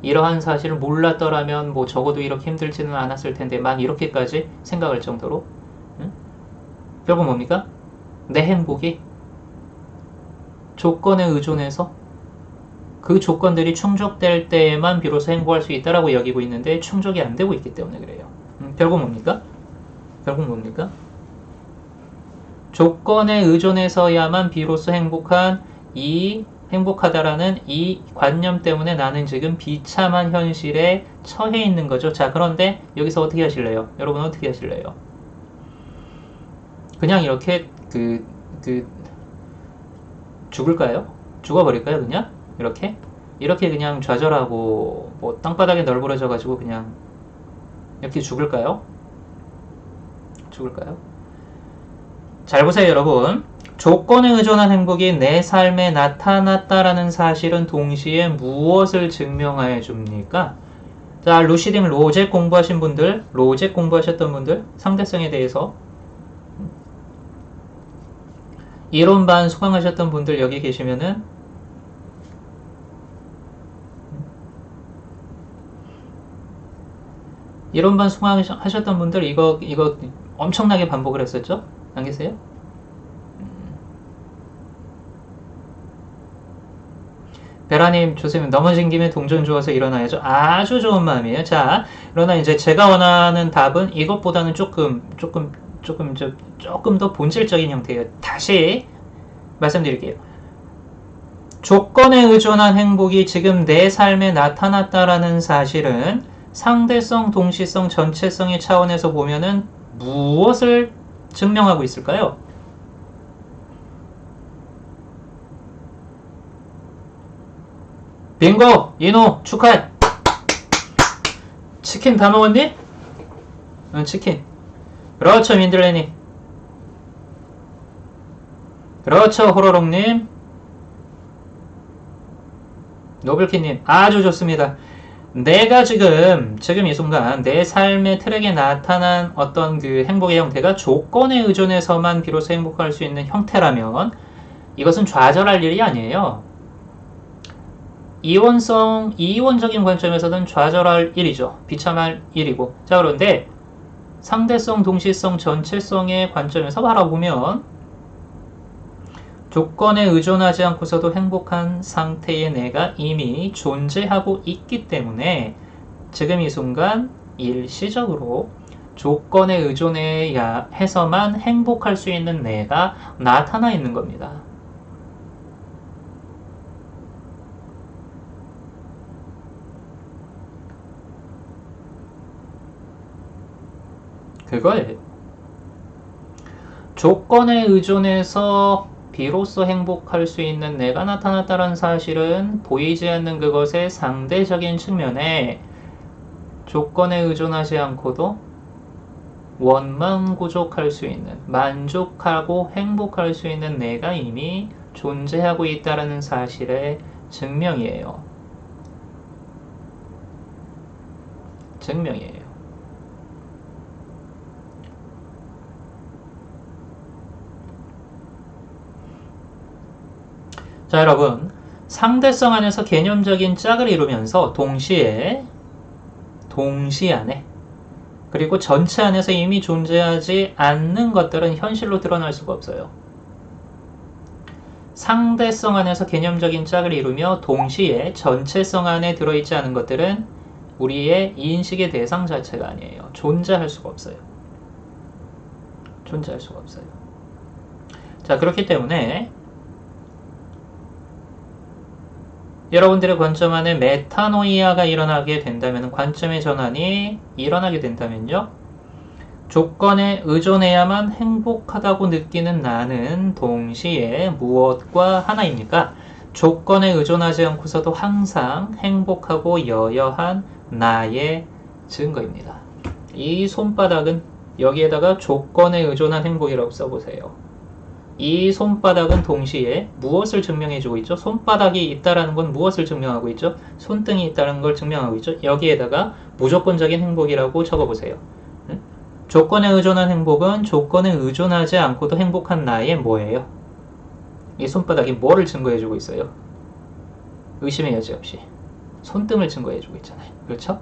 이러한 사실을 몰랐더라면 뭐 적어도 이렇게 힘들지는 않았을 텐데 막 이렇게까지 생각할 정도로 결국 뭡니까? 내 행복이 조건에 의존해서 그 조건들이 충족될 때에만 비로소 행복할 수 있다라고 여기고 있는데 충족이 안 되고 있기 때문에 그래요. 결국 뭡니까? 결국 뭡니까? 조건에 의존해서야만 비로소 행복하다라는 이 관념 때문에 나는 지금 비참한 현실에 처해 있는 거죠. 자, 그런데 여기서 어떻게 하실래요? 여러분 어떻게 하실래요? 그냥 이렇게 죽을까요? 죽어버릴까요? 그냥? 이렇게 그냥 좌절하고 뭐 땅바닥에 널브러져 가지고 그냥 이렇게 죽을까요? 잘 보세요, 여러분. 조건에 의존한 행복이 내 삶에 나타났다라는 사실은 동시에 무엇을 증명해 줍니까? 자, 루시딩 로제 공부하셨던 분들, 상대성에 대해서 이론반 수강하셨던 분들 여기 계시면은 이론반 수강하셨던 분들 이거 엄청나게 반복을 했었죠? 안 계세요? 베라님, 좋습니다. 넘어진 김에 동전 주워서 일어나야죠. 아주 좋은 마음이에요. 자, 그러나 이제 제가 원하는 답은 이것보다는 조금 더 본질적인 형태예요. 다시 말씀드릴게요. 조건에 의존한 행복이 지금 내 삶에 나타났다라는 사실은 상대성, 동시성, 전체성의 차원에서 보면은 무엇을 증명하고 있을까요? 빙고! 이노 축하해! 치킨 다 먹었니? 응, 치킨. 그렇죠, 민들레님. 그렇죠, 호로록님. 노블키님. 아주 좋습니다. 내가 지금 이 순간 내 삶의 트랙에 나타난 어떤 그 행복의 형태가 조건에 의존해서만 비로소 행복할 수 있는 형태라면 이것은 좌절할 일이 아니에요. 이원적인 관점에서는 좌절할 일이죠. 비참할 일이고. 자, 그런데 상대성, 동시성, 전체성의 관점에서 바라보면 조건에 의존하지 않고서도 행복한 상태의 내가 이미 존재하고 있기 때문에 지금 이 순간 일시적으로 조건에 의존해야 해서만 행복할 수 있는 내가 나타나 있는 겁니다. 그거예요. 조건에 의존해서 비로소 행복할 수 있는 내가 나타났다는 사실은 보이지 않는 그것의 상대적인 측면에 조건에 의존하지 않고도 원만구족할 수 있는, 만족하고 행복할 수 있는 내가 이미 존재하고 있다는 사실의 증명이에요. 증명이에요. 자, 여러분, 상대성 안에서 개념적인 짝을 이루면서 동시에 안에 그리고 전체 안에서 이미 존재하지 않는 것들은 현실로 드러날 수가 없어요. 상대성 안에서 개념적인 짝을 이루며 동시에 전체성 안에 들어있지 않은 것들은 우리의 인식의 대상 자체가 아니에요. 존재할 수가 없어요. 존재할 수가 없어요. 자, 그렇기 때문에 여러분들의 관점 안에 메타노이아가 일어나게 된다면, 관점의 전환이 일어나게 된다면요, 조건에 의존해야만 행복하다고 느끼는 나는 동시에 무엇과 하나입니까? 조건에 의존하지 않고서도 항상 행복하고 여여한 나의 증거입니다. 이 손바닥은 여기에다가 조건에 의존한 행복이라고 써보세요. 이 손바닥은 동시에 무엇을 증명해주고 있죠? 손바닥이 있다라는 건 무엇을 증명하고 있죠? 손등이 있다는 걸 증명하고 있죠? 여기에다가 무조건적인 행복이라고 적어보세요. 조건에 의존한 행복은 조건에 의존하지 않고도 행복한 나의 뭐예요? 이 손바닥이 뭐를 증거해주고 있어요? 의심의 여지 없이 손등을 증거해주고 있잖아요. 그렇죠?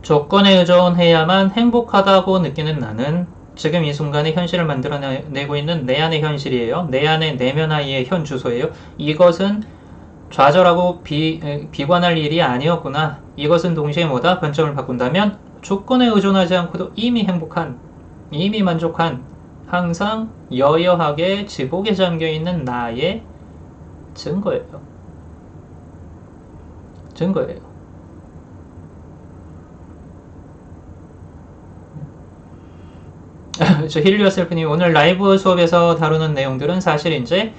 조건에 의존해야만 행복하다고 느끼는 나는 지금 이 순간에 현실을 만들어내고 있는 내 안의 현실이에요. 내 안의 내면아이의 현 주소예요. 이것은 좌절하고 비관할 일이 아니었구나. 이것은 동시에 뭐다? 관점을 바꾼다면 조건에 의존하지 않고도 이미 행복한, 이미 만족한, 항상 여여하게 지복에 잠겨있는 나의 증거예요. 증거예요. 저 힐리오셀프님, 오늘 라이브 수업에서 다루는 내용들은 사실 이제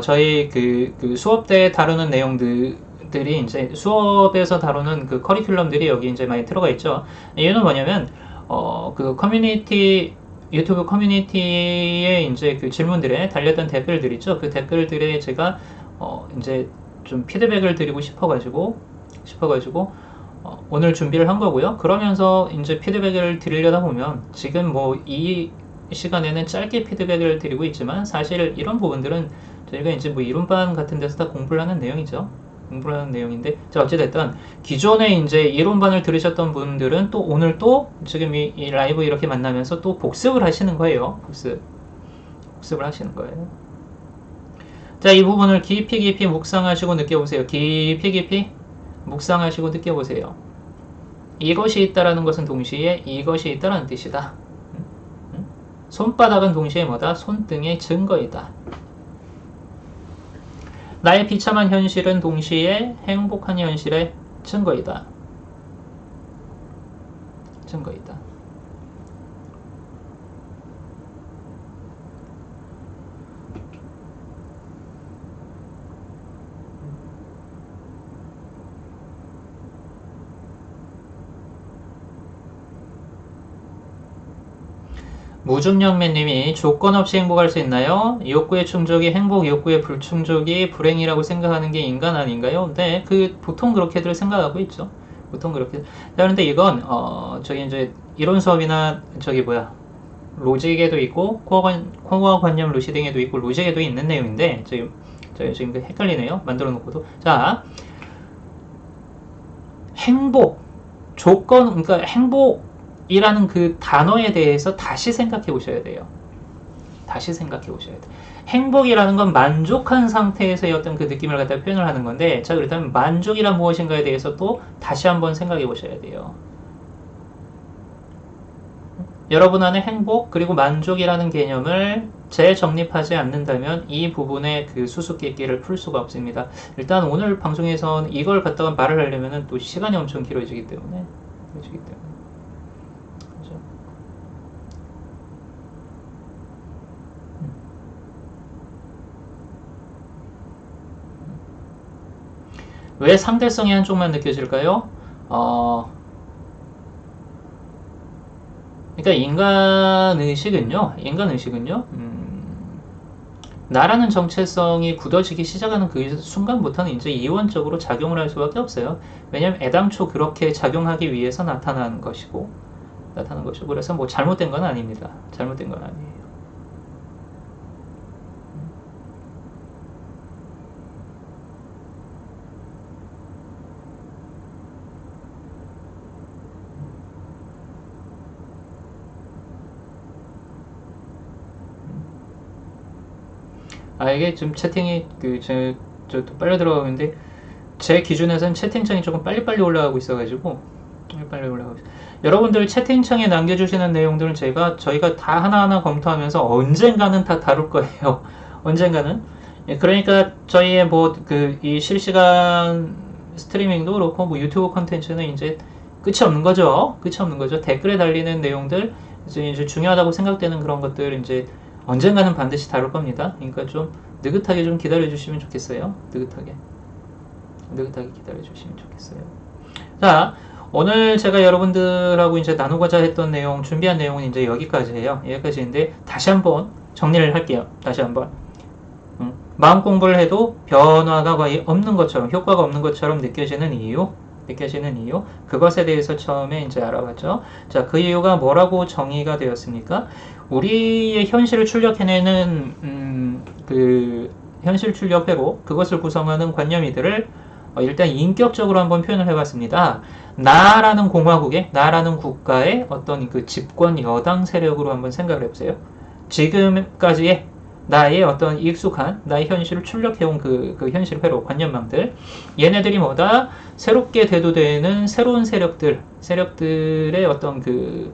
저희 그 수업 때 다루는 내용들이 이제 수업에서 다루는 그 커리큘럼들이 여기 이제 많이 들어가 있죠. 이유는 뭐냐면 그 커뮤니티, 유튜브 커뮤니티에 이제 그 질문들에 달렸던 댓글들 있죠. 그 댓글들에 제가 이제 좀 피드백을 드리고 싶어가지고 오늘 준비를 한 거고요. 그러면서 이제 피드백을 드리려다 보면 지금 뭐 이 시간에는 짧게 피드백을 드리고 있지만 사실 이런 부분들은 저희가 이제 뭐 이론반 같은 데서 다 공부를 하는 내용이죠. 공부를 하는 내용인데, 자, 어찌됐든 기존에 이제 이론반을 들으셨던 분들은 또 오늘 또 지금 이 라이브 이렇게 만나면서 또 복습을 하시는 거예요. 복습을 하시는 거예요. 자, 이 부분을 깊이 묵상하시고 느껴보세요. 깊이 묵상하시고 느껴보세요. 이것이 있다라는 것은 동시에 이것이 있다라는 뜻이다. 손바닥은 동시에 뭐다? 손등의 증거이다. 나의 비참한 현실은 동시에 행복한 현실의 증거이다. 증거이다. 무중력맨님이 조건 없이 행복할 수 있나요? 욕구의 충족이 행복, 욕구의 불충족이 불행이라고 생각하는 게 인간 아닌가요? 네, 보통 그렇게들 생각하고 있죠. 보통 그렇게. 자, 그런데 이건 저기 이제 이론 수업이나 로직에도 있고 코어 관념 루시딩에도 있고 로직에도 있는 내용인데 지금 헷갈리네요. 만들어 놓고도. 자, 행복, 조건, 그러니까 행복이라는 그 단어에 대해서 다시 생각해 보셔야 돼요. 다시 생각해 보셔야 돼요. 행복이라는 건 만족한 상태에서의 어떤 그 느낌을 갖다 표현을 하는 건데, 자, 그렇다면 만족이란 무엇인가에 대해서 또 다시 한번 생각해 보셔야 돼요. 여러분 안에 행복 그리고 만족이라는 개념을 재정립하지 않는다면 이 부분의 그 수수께끼를 풀 수가 없습니다. 일단 오늘 방송에선 이걸 갖다가 말을 하려면 또 시간이 엄청 길어지기 때문에 그렇죠? 왜 상대성이 한쪽만 느껴질까요? 그러니까 인간 의식은요, 나라는 정체성이 굳어지기 시작하는 그 순간부터는 이제 이원적으로 작용을 할 수밖에 없어요. 왜냐하면 애당초 그렇게 작용하기 위해서 나타나는 것이고, 그래서 뭐 잘못된 건 아닙니다. 잘못된 건 아니에요. 이게 좀 채팅이 또 빨려 들어가는데 제 기준에서는 채팅창이 조금 빨리빨리 올라가고 있어가지고 빨리 올라가고 있어요. 여러분들 채팅창에 남겨주시는 내용들은 저희가 다 하나하나 검토하면서 언젠가는 다 다룰 거예요. 언젠가는. 그러니까 저희의 이 실시간 스트리밍도 그렇고 뭐 유튜브 컨텐츠는 이제 끝이 없는 거죠. 끝이 없는 거죠. 댓글에 달리는 내용들 이제 중요하다고 생각되는 그런 것들 이제 언젠가는 반드시 다룰 겁니다. 그러니까 좀 느긋하게 좀 기다려 주시면 좋겠어요. 느긋하게 기다려 주시면 좋겠어요. 자, 오늘 제가 여러분들하고 이제 나누고자 했던 내용, 준비한 내용은 이제 여기까지예요. 여기까지인데 다시 한번 정리를 할게요. 다시 한번. 마음 공부를 해도 변화가 거의 없는 것처럼, 효과가 없는 것처럼 느껴지는 이유, 그것에 대해서 처음에 이제 알아봤죠. 자, 그 이유가 뭐라고 정의가 되었습니까? 우리의 현실을 출력해내는 그 현실 출력회로 그것을 구성하는 관념이들을 일단 인격적으로 한번 표현을 해봤습니다. 나라는 공화국의, 나라는 국가의 어떤 그 집권 여당 세력으로 한번 생각을 해보세요. 지금까지의 나의 어떤 익숙한 나의 현실을 출력해온 그 현실 회로 관념망들, 얘네들이 뭐다? 새롭게 대두되는 새로운 세력들의 어떤 그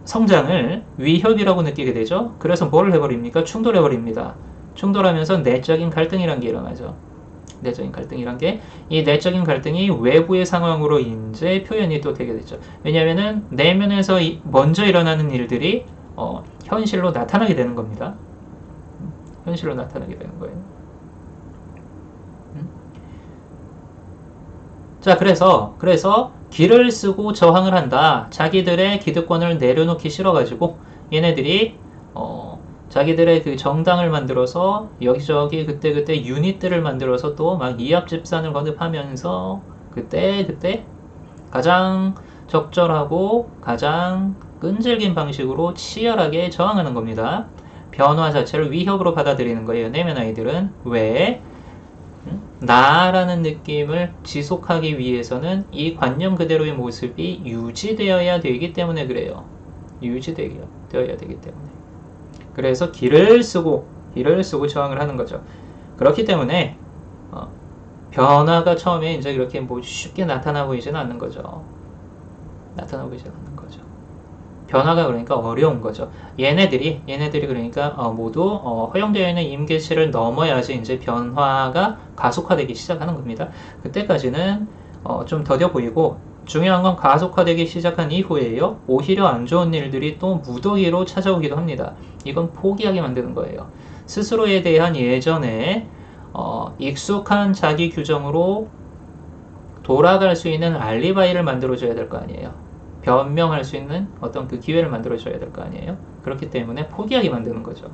성장을 위협이라고 느끼게 되죠. 그래서 뭐를 해버립니까? 충돌해버립니다. 충돌하면서 내적인 갈등이란 게 일어나죠. 내적인 갈등이란 게, 이 내적인 갈등이 외부의 상황으로 이제 표현이 또 되게 되죠. 왜냐면은 내면에서 먼저 일어나는 일들이 현실로 나타나게 되는 겁니다. 현실로 나타나게 되는 거예요. 자, 그래서 기를 쓰고 저항을 한다. 자기들의 기득권을 내려놓기 싫어가지고 얘네들이 자기들의 그 정당을 만들어서 여기저기 그때 유닛들을 만들어서 또 막 이합집산을 거듭하면서 그때 가장 적절하고 가장 끈질긴 방식으로 치열하게 저항하는 겁니다. 변화 자체를 위협으로 받아들이는 거예요. 내면 아이들은. 왜? 나라는 느낌을 지속하기 위해서는 이 관념 그대로의 모습이 유지되어야 되기 때문에 그래요. 유지되어야 되기 때문에. 그래서 기를 쓰고 저항을 하는 거죠. 그렇기 때문에 변화가 처음에 이제 이렇게 뭐 쉽게 나타나 보이지는 않는 거죠. 변화가 그러니까 어려운 거죠. 얘네들이 그러니까 모두 허용되어 있는 임계치를 넘어야지 이제 변화가 가속화되기 시작하는 겁니다. 그때까지는 좀 더뎌 보이고, 중요한 건 가속화되기 시작한 이후에요. 오히려 안 좋은 일들이 또 무더기로 찾아오기도 합니다. 이건 포기하게 만드는 거예요. 스스로에 대한 예전에 익숙한 자기 규정으로 돌아갈 수 있는 알리바이를 만들어줘야 될 거 아니에요. 변명할 수 있는 어떤 그 기회를 만들어줘야 될 거 아니에요. 그렇기 때문에 포기하게 만드는 거죠.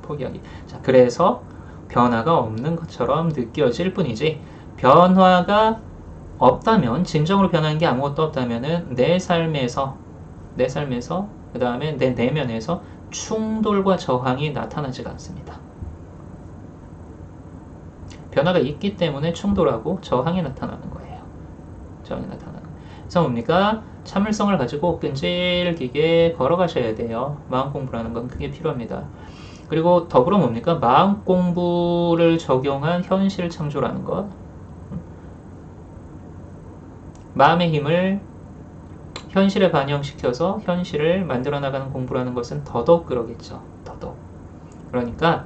포기하기. 자, 그래서 변화가 없는 것처럼 느껴질 뿐이지, 변화가 없다면, 진정으로 변하는 게 아무것도 없다면은 내 삶에서 그 다음에 내 내면에서 충돌과 저항이 나타나지가 않습니다. 변화가 있기 때문에 충돌하고 저항이 나타나는 거예요. 그래서 뭡니까? 참을성을 가지고 끈질기게 걸어가셔야 돼요. 마음 공부라는 건 그게 필요합니다. 그리고 더불어 뭡니까? 마음 공부를 적용한 현실 창조라는 것. 마음의 힘을 현실에 반영시켜서 현실을 만들어 나가는 공부라는 것은 더더욱 그러겠죠. 더더욱. 그러니까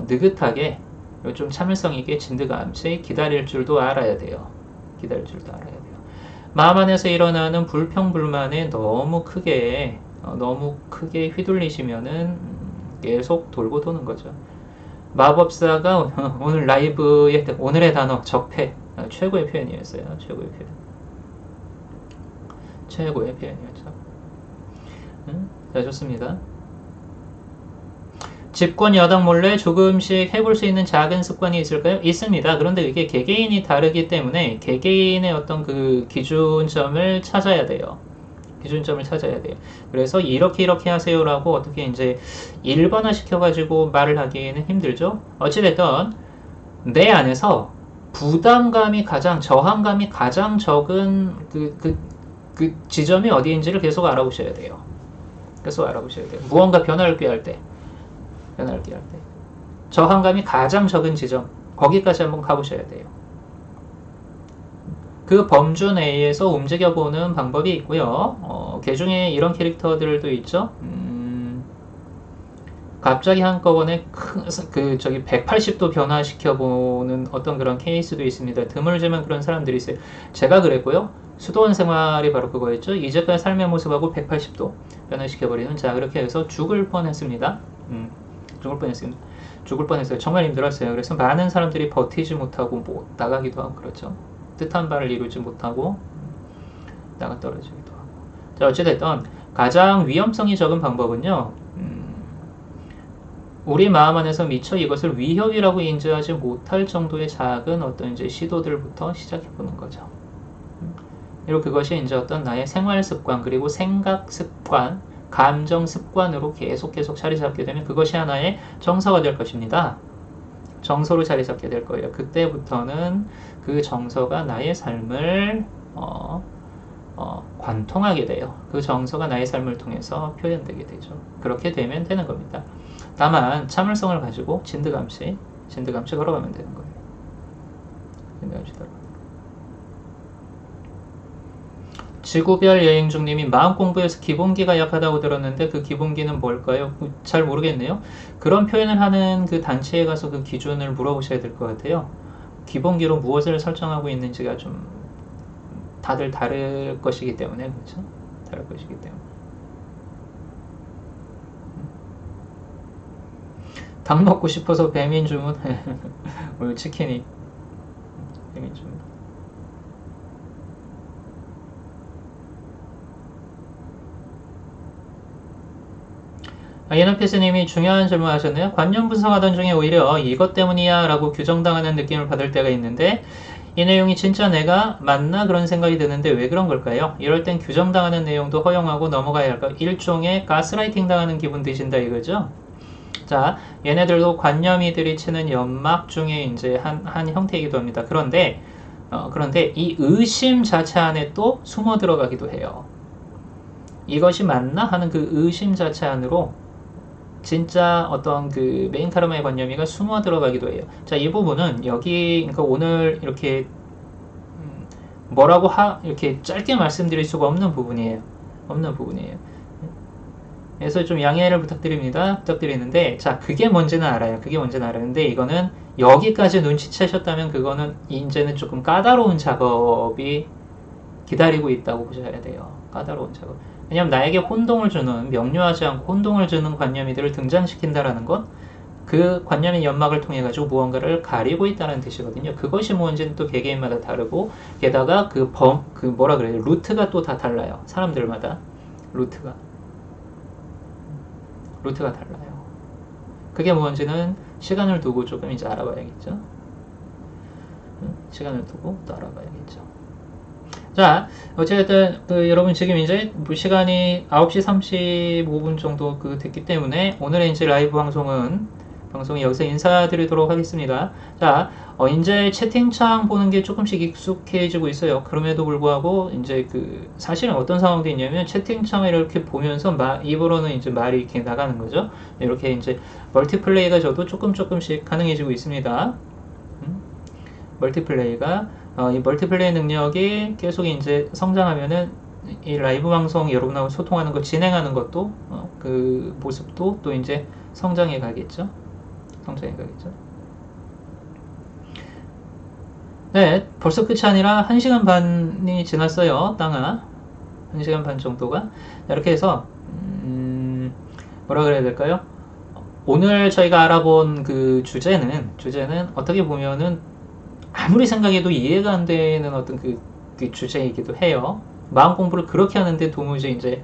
느긋하게 좀 참을성 있게 진드감치 기다릴 줄도 알아야 돼요. 마음 안에서 일어나는 불평불만에 너무 크게 휘둘리시면은 계속 돌고 도는 거죠. 마법사가 오늘 라이브의 오늘의 단어 적폐, 최고의 표현이었어요. 최고의 표현. 최고의 표현이었죠. 자, 좋습니다. 집권 여당 몰래 조금씩 해볼 수 있는 작은 습관이 있을까요? 있습니다. 그런데 이게 개개인이 다르기 때문에 개개인의 어떤 그 기준점을 찾아야 돼요. 기준점을 찾아야 돼요. 그래서 이렇게 하세요라고 어떻게 이제 일반화 시켜가지고 말을 하기에는 힘들죠. 어찌됐든 내 안에서 부담감이 저항감이 가장 적은 그 지점이 어디인지를 계속 알아보셔야 돼요. 계속 알아보셔야 돼요. 무언가 변화를 꾀할 때. 저항감이 가장 적은 지점, 거기까지 한번 가보셔야 돼요. 그 범주 내에서 움직여보는 방법이 있고요. 개 중에 이런 캐릭터들도 있죠. 갑자기 한꺼번에 180도 변화시켜보는 어떤 그런 케이스도 있습니다. 드물지만 그런 사람들이 있어요. 제가 그랬고요. 수도원 생활이 바로 그거였죠. 이제까지 삶의 모습하고 180도 변화시켜버리는. 자, 그렇게 해서 죽을 뻔했습니다. 죽을 뻔했어요. 정말 힘들었어요. 그래서 많은 사람들이 버티지 못하고 못 나가기도 하고 그렇죠. 뜻한 바를 이루지 못하고 나가 떨어지기도 하고. 자, 어찌됐든 가장 위험성이 적은 방법은요. 우리 마음 안에서 미처 이것을 위협이라고 인지하지 못할 정도의 작은 어떤 이제 시도들부터 시작해보는 거죠. 그리고 그것이 이제 어떤 나의 생활 습관, 그리고 생각 습관, 감정 습관으로 계속 자리 잡게 되면 그것이 하나의 정서가 될 것입니다. 정서로 자리 잡게 될 거예요. 그때부터는 그 정서가 나의 삶을 관통하게 돼요. 그 정서가 나의 삶을 통해서 표현되게 되죠. 그렇게 되면 되는 겁니다. 다만 참을성을 가지고 진드감시 걸어가면 되는 거예요. 진드감시 걸어가면. 지구별 여행중님이 마음 공부에서 기본기가 약하다고 들었는데 그 기본기는 뭘까요? 잘 모르겠네요. 그런 표현을 하는 그 단체에 가서 그 기준을 물어보셔야 될 것 같아요. 기본기로 무엇을 설정하고 있는지가 좀 다들 다를 것이기 때문에, 그렇죠? 다를 것이기 때문에. 닭 먹고 싶어서 배민 주문. 오늘 치킨이 배민 주문. 예나피스님이 중요한 질문 하셨네요. 관념 분석하던 중에 오히려 이것 때문이야 라고 규정당하는 느낌을 받을 때가 있는데 이 내용이 진짜 내가 맞나 그런 생각이 드는데 왜 그런 걸까요? 이럴 땐 규정당하는 내용도 허용하고 넘어가야 할까? 일종의 가스라이팅 당하는 기분 드신다 이거죠? 자, 얘네들도 관념이들이 치는 연막 중에 이제 한 형태이기도 합니다. 그런데 이 의심 자체 안에 또 숨어 들어가기도 해요. 이것이 맞나 하는 그 의심 자체 안으로 진짜 어떤 그 메인 카르마의 관념이가 숨어 들어가기도 해요. 자, 이 부분은 여기 그러니까 오늘 이렇게 이렇게 짧게 말씀드릴 수가 없는 부분이에요. 그래서 좀 양해를 부탁드리는데, 자, 그게 뭔지는 알아요. 근데 이거는 여기까지 눈치채셨다면 그거는 이제는 조금 까다로운 작업이 기다리고 있다고 보셔야 돼요. 까다로운 작업. 왜냐하면 나에게 혼동을 주는, 명료하지 않고 혼동을 주는 관념이들을 등장시킨다라는 건 그 관념의 연막을 통해 가지고 무언가를 가리고 있다는 뜻이거든요. 그것이 뭔지는 또 개개인마다 다르고, 게다가 루트가 또 다 달라요. 사람들마다 루트가 달라요. 그게 뭔지는 시간을 두고 조금 이제 알아봐야겠죠. 시간을 두고 또 알아봐야겠죠. 자, 어쨌든 여러분 지금 이제 시간이 9시 35분 정도 됐기 때문에 오늘의 이제 라이브 방송은 여기서 인사드리도록 하겠습니다. 자, 이제 채팅창 보는 게 조금씩 익숙해지고 있어요. 그럼에도 불구하고 이제 사실은 어떤 상황도 있냐면 채팅창을 이렇게 보면서 입으로는 이제 말이 이렇게 나가는 거죠. 이렇게 이제 멀티플레이가 저도 조금씩 가능해지고 있습니다. 이 멀티플레이 능력이 계속 이제 성장하면은 이 라이브 방송 여러분하고 소통하는 거 진행하는 것도 그 모습도 또 이제 성장해 가겠죠. 네, 벌써 끝이 아니라 1시간 반이 지났어요. 땅아 1시간 반 정도가. 이렇게 해서 뭐라 그래야 될까요? 오늘 저희가 알아본 그 주제는 어떻게 보면은 아무리 생각해도 이해가 안 되는 어떤 그 주제이기도 해요. 마음 공부를 그렇게 하는데 도무지 이제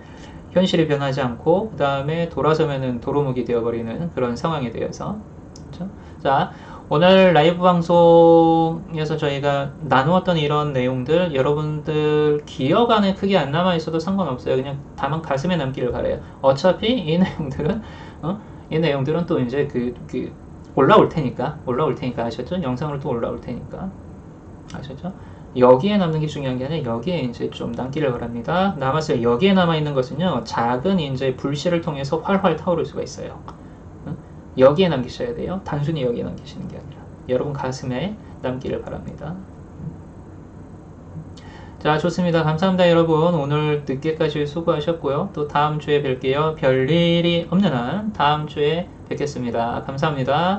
현실이 변하지 않고 그 다음에 돌아서면은 도루묵이 되어버리는 그런 상황이 되어서 그렇죠? 자, 오늘 라이브 방송에서 저희가 나누었던 이런 내용들 여러분들 기억 안에 크게 안 남아 있어도 상관없어요. 그냥 다만 가슴에 남기를 바래요. 어차피 이 내용들은 이 내용들은 또 이제 올라올 테니까 아셨죠? 영상으로 또 올라올 테니까 아셨죠? 여기에 남는 게 중요한 게 아니라 여기에 이제 좀 남기를 바랍니다. 남았어요. 여기에 남아 있는 것은요, 작은 이제 불씨를 통해서 활활 타오를 수가 있어요. 여기에 남기셔야 돼요. 단순히 여기에 남기시는 게 아니라 여러분 가슴에 남기를 바랍니다. 자, 좋습니다. 감사합니다, 여러분. 오늘 늦게까지 수고하셨고요. 또 다음 주에 뵐게요. 별일이 없는 한 다음 주에 뵙겠습니다. 감사합니다.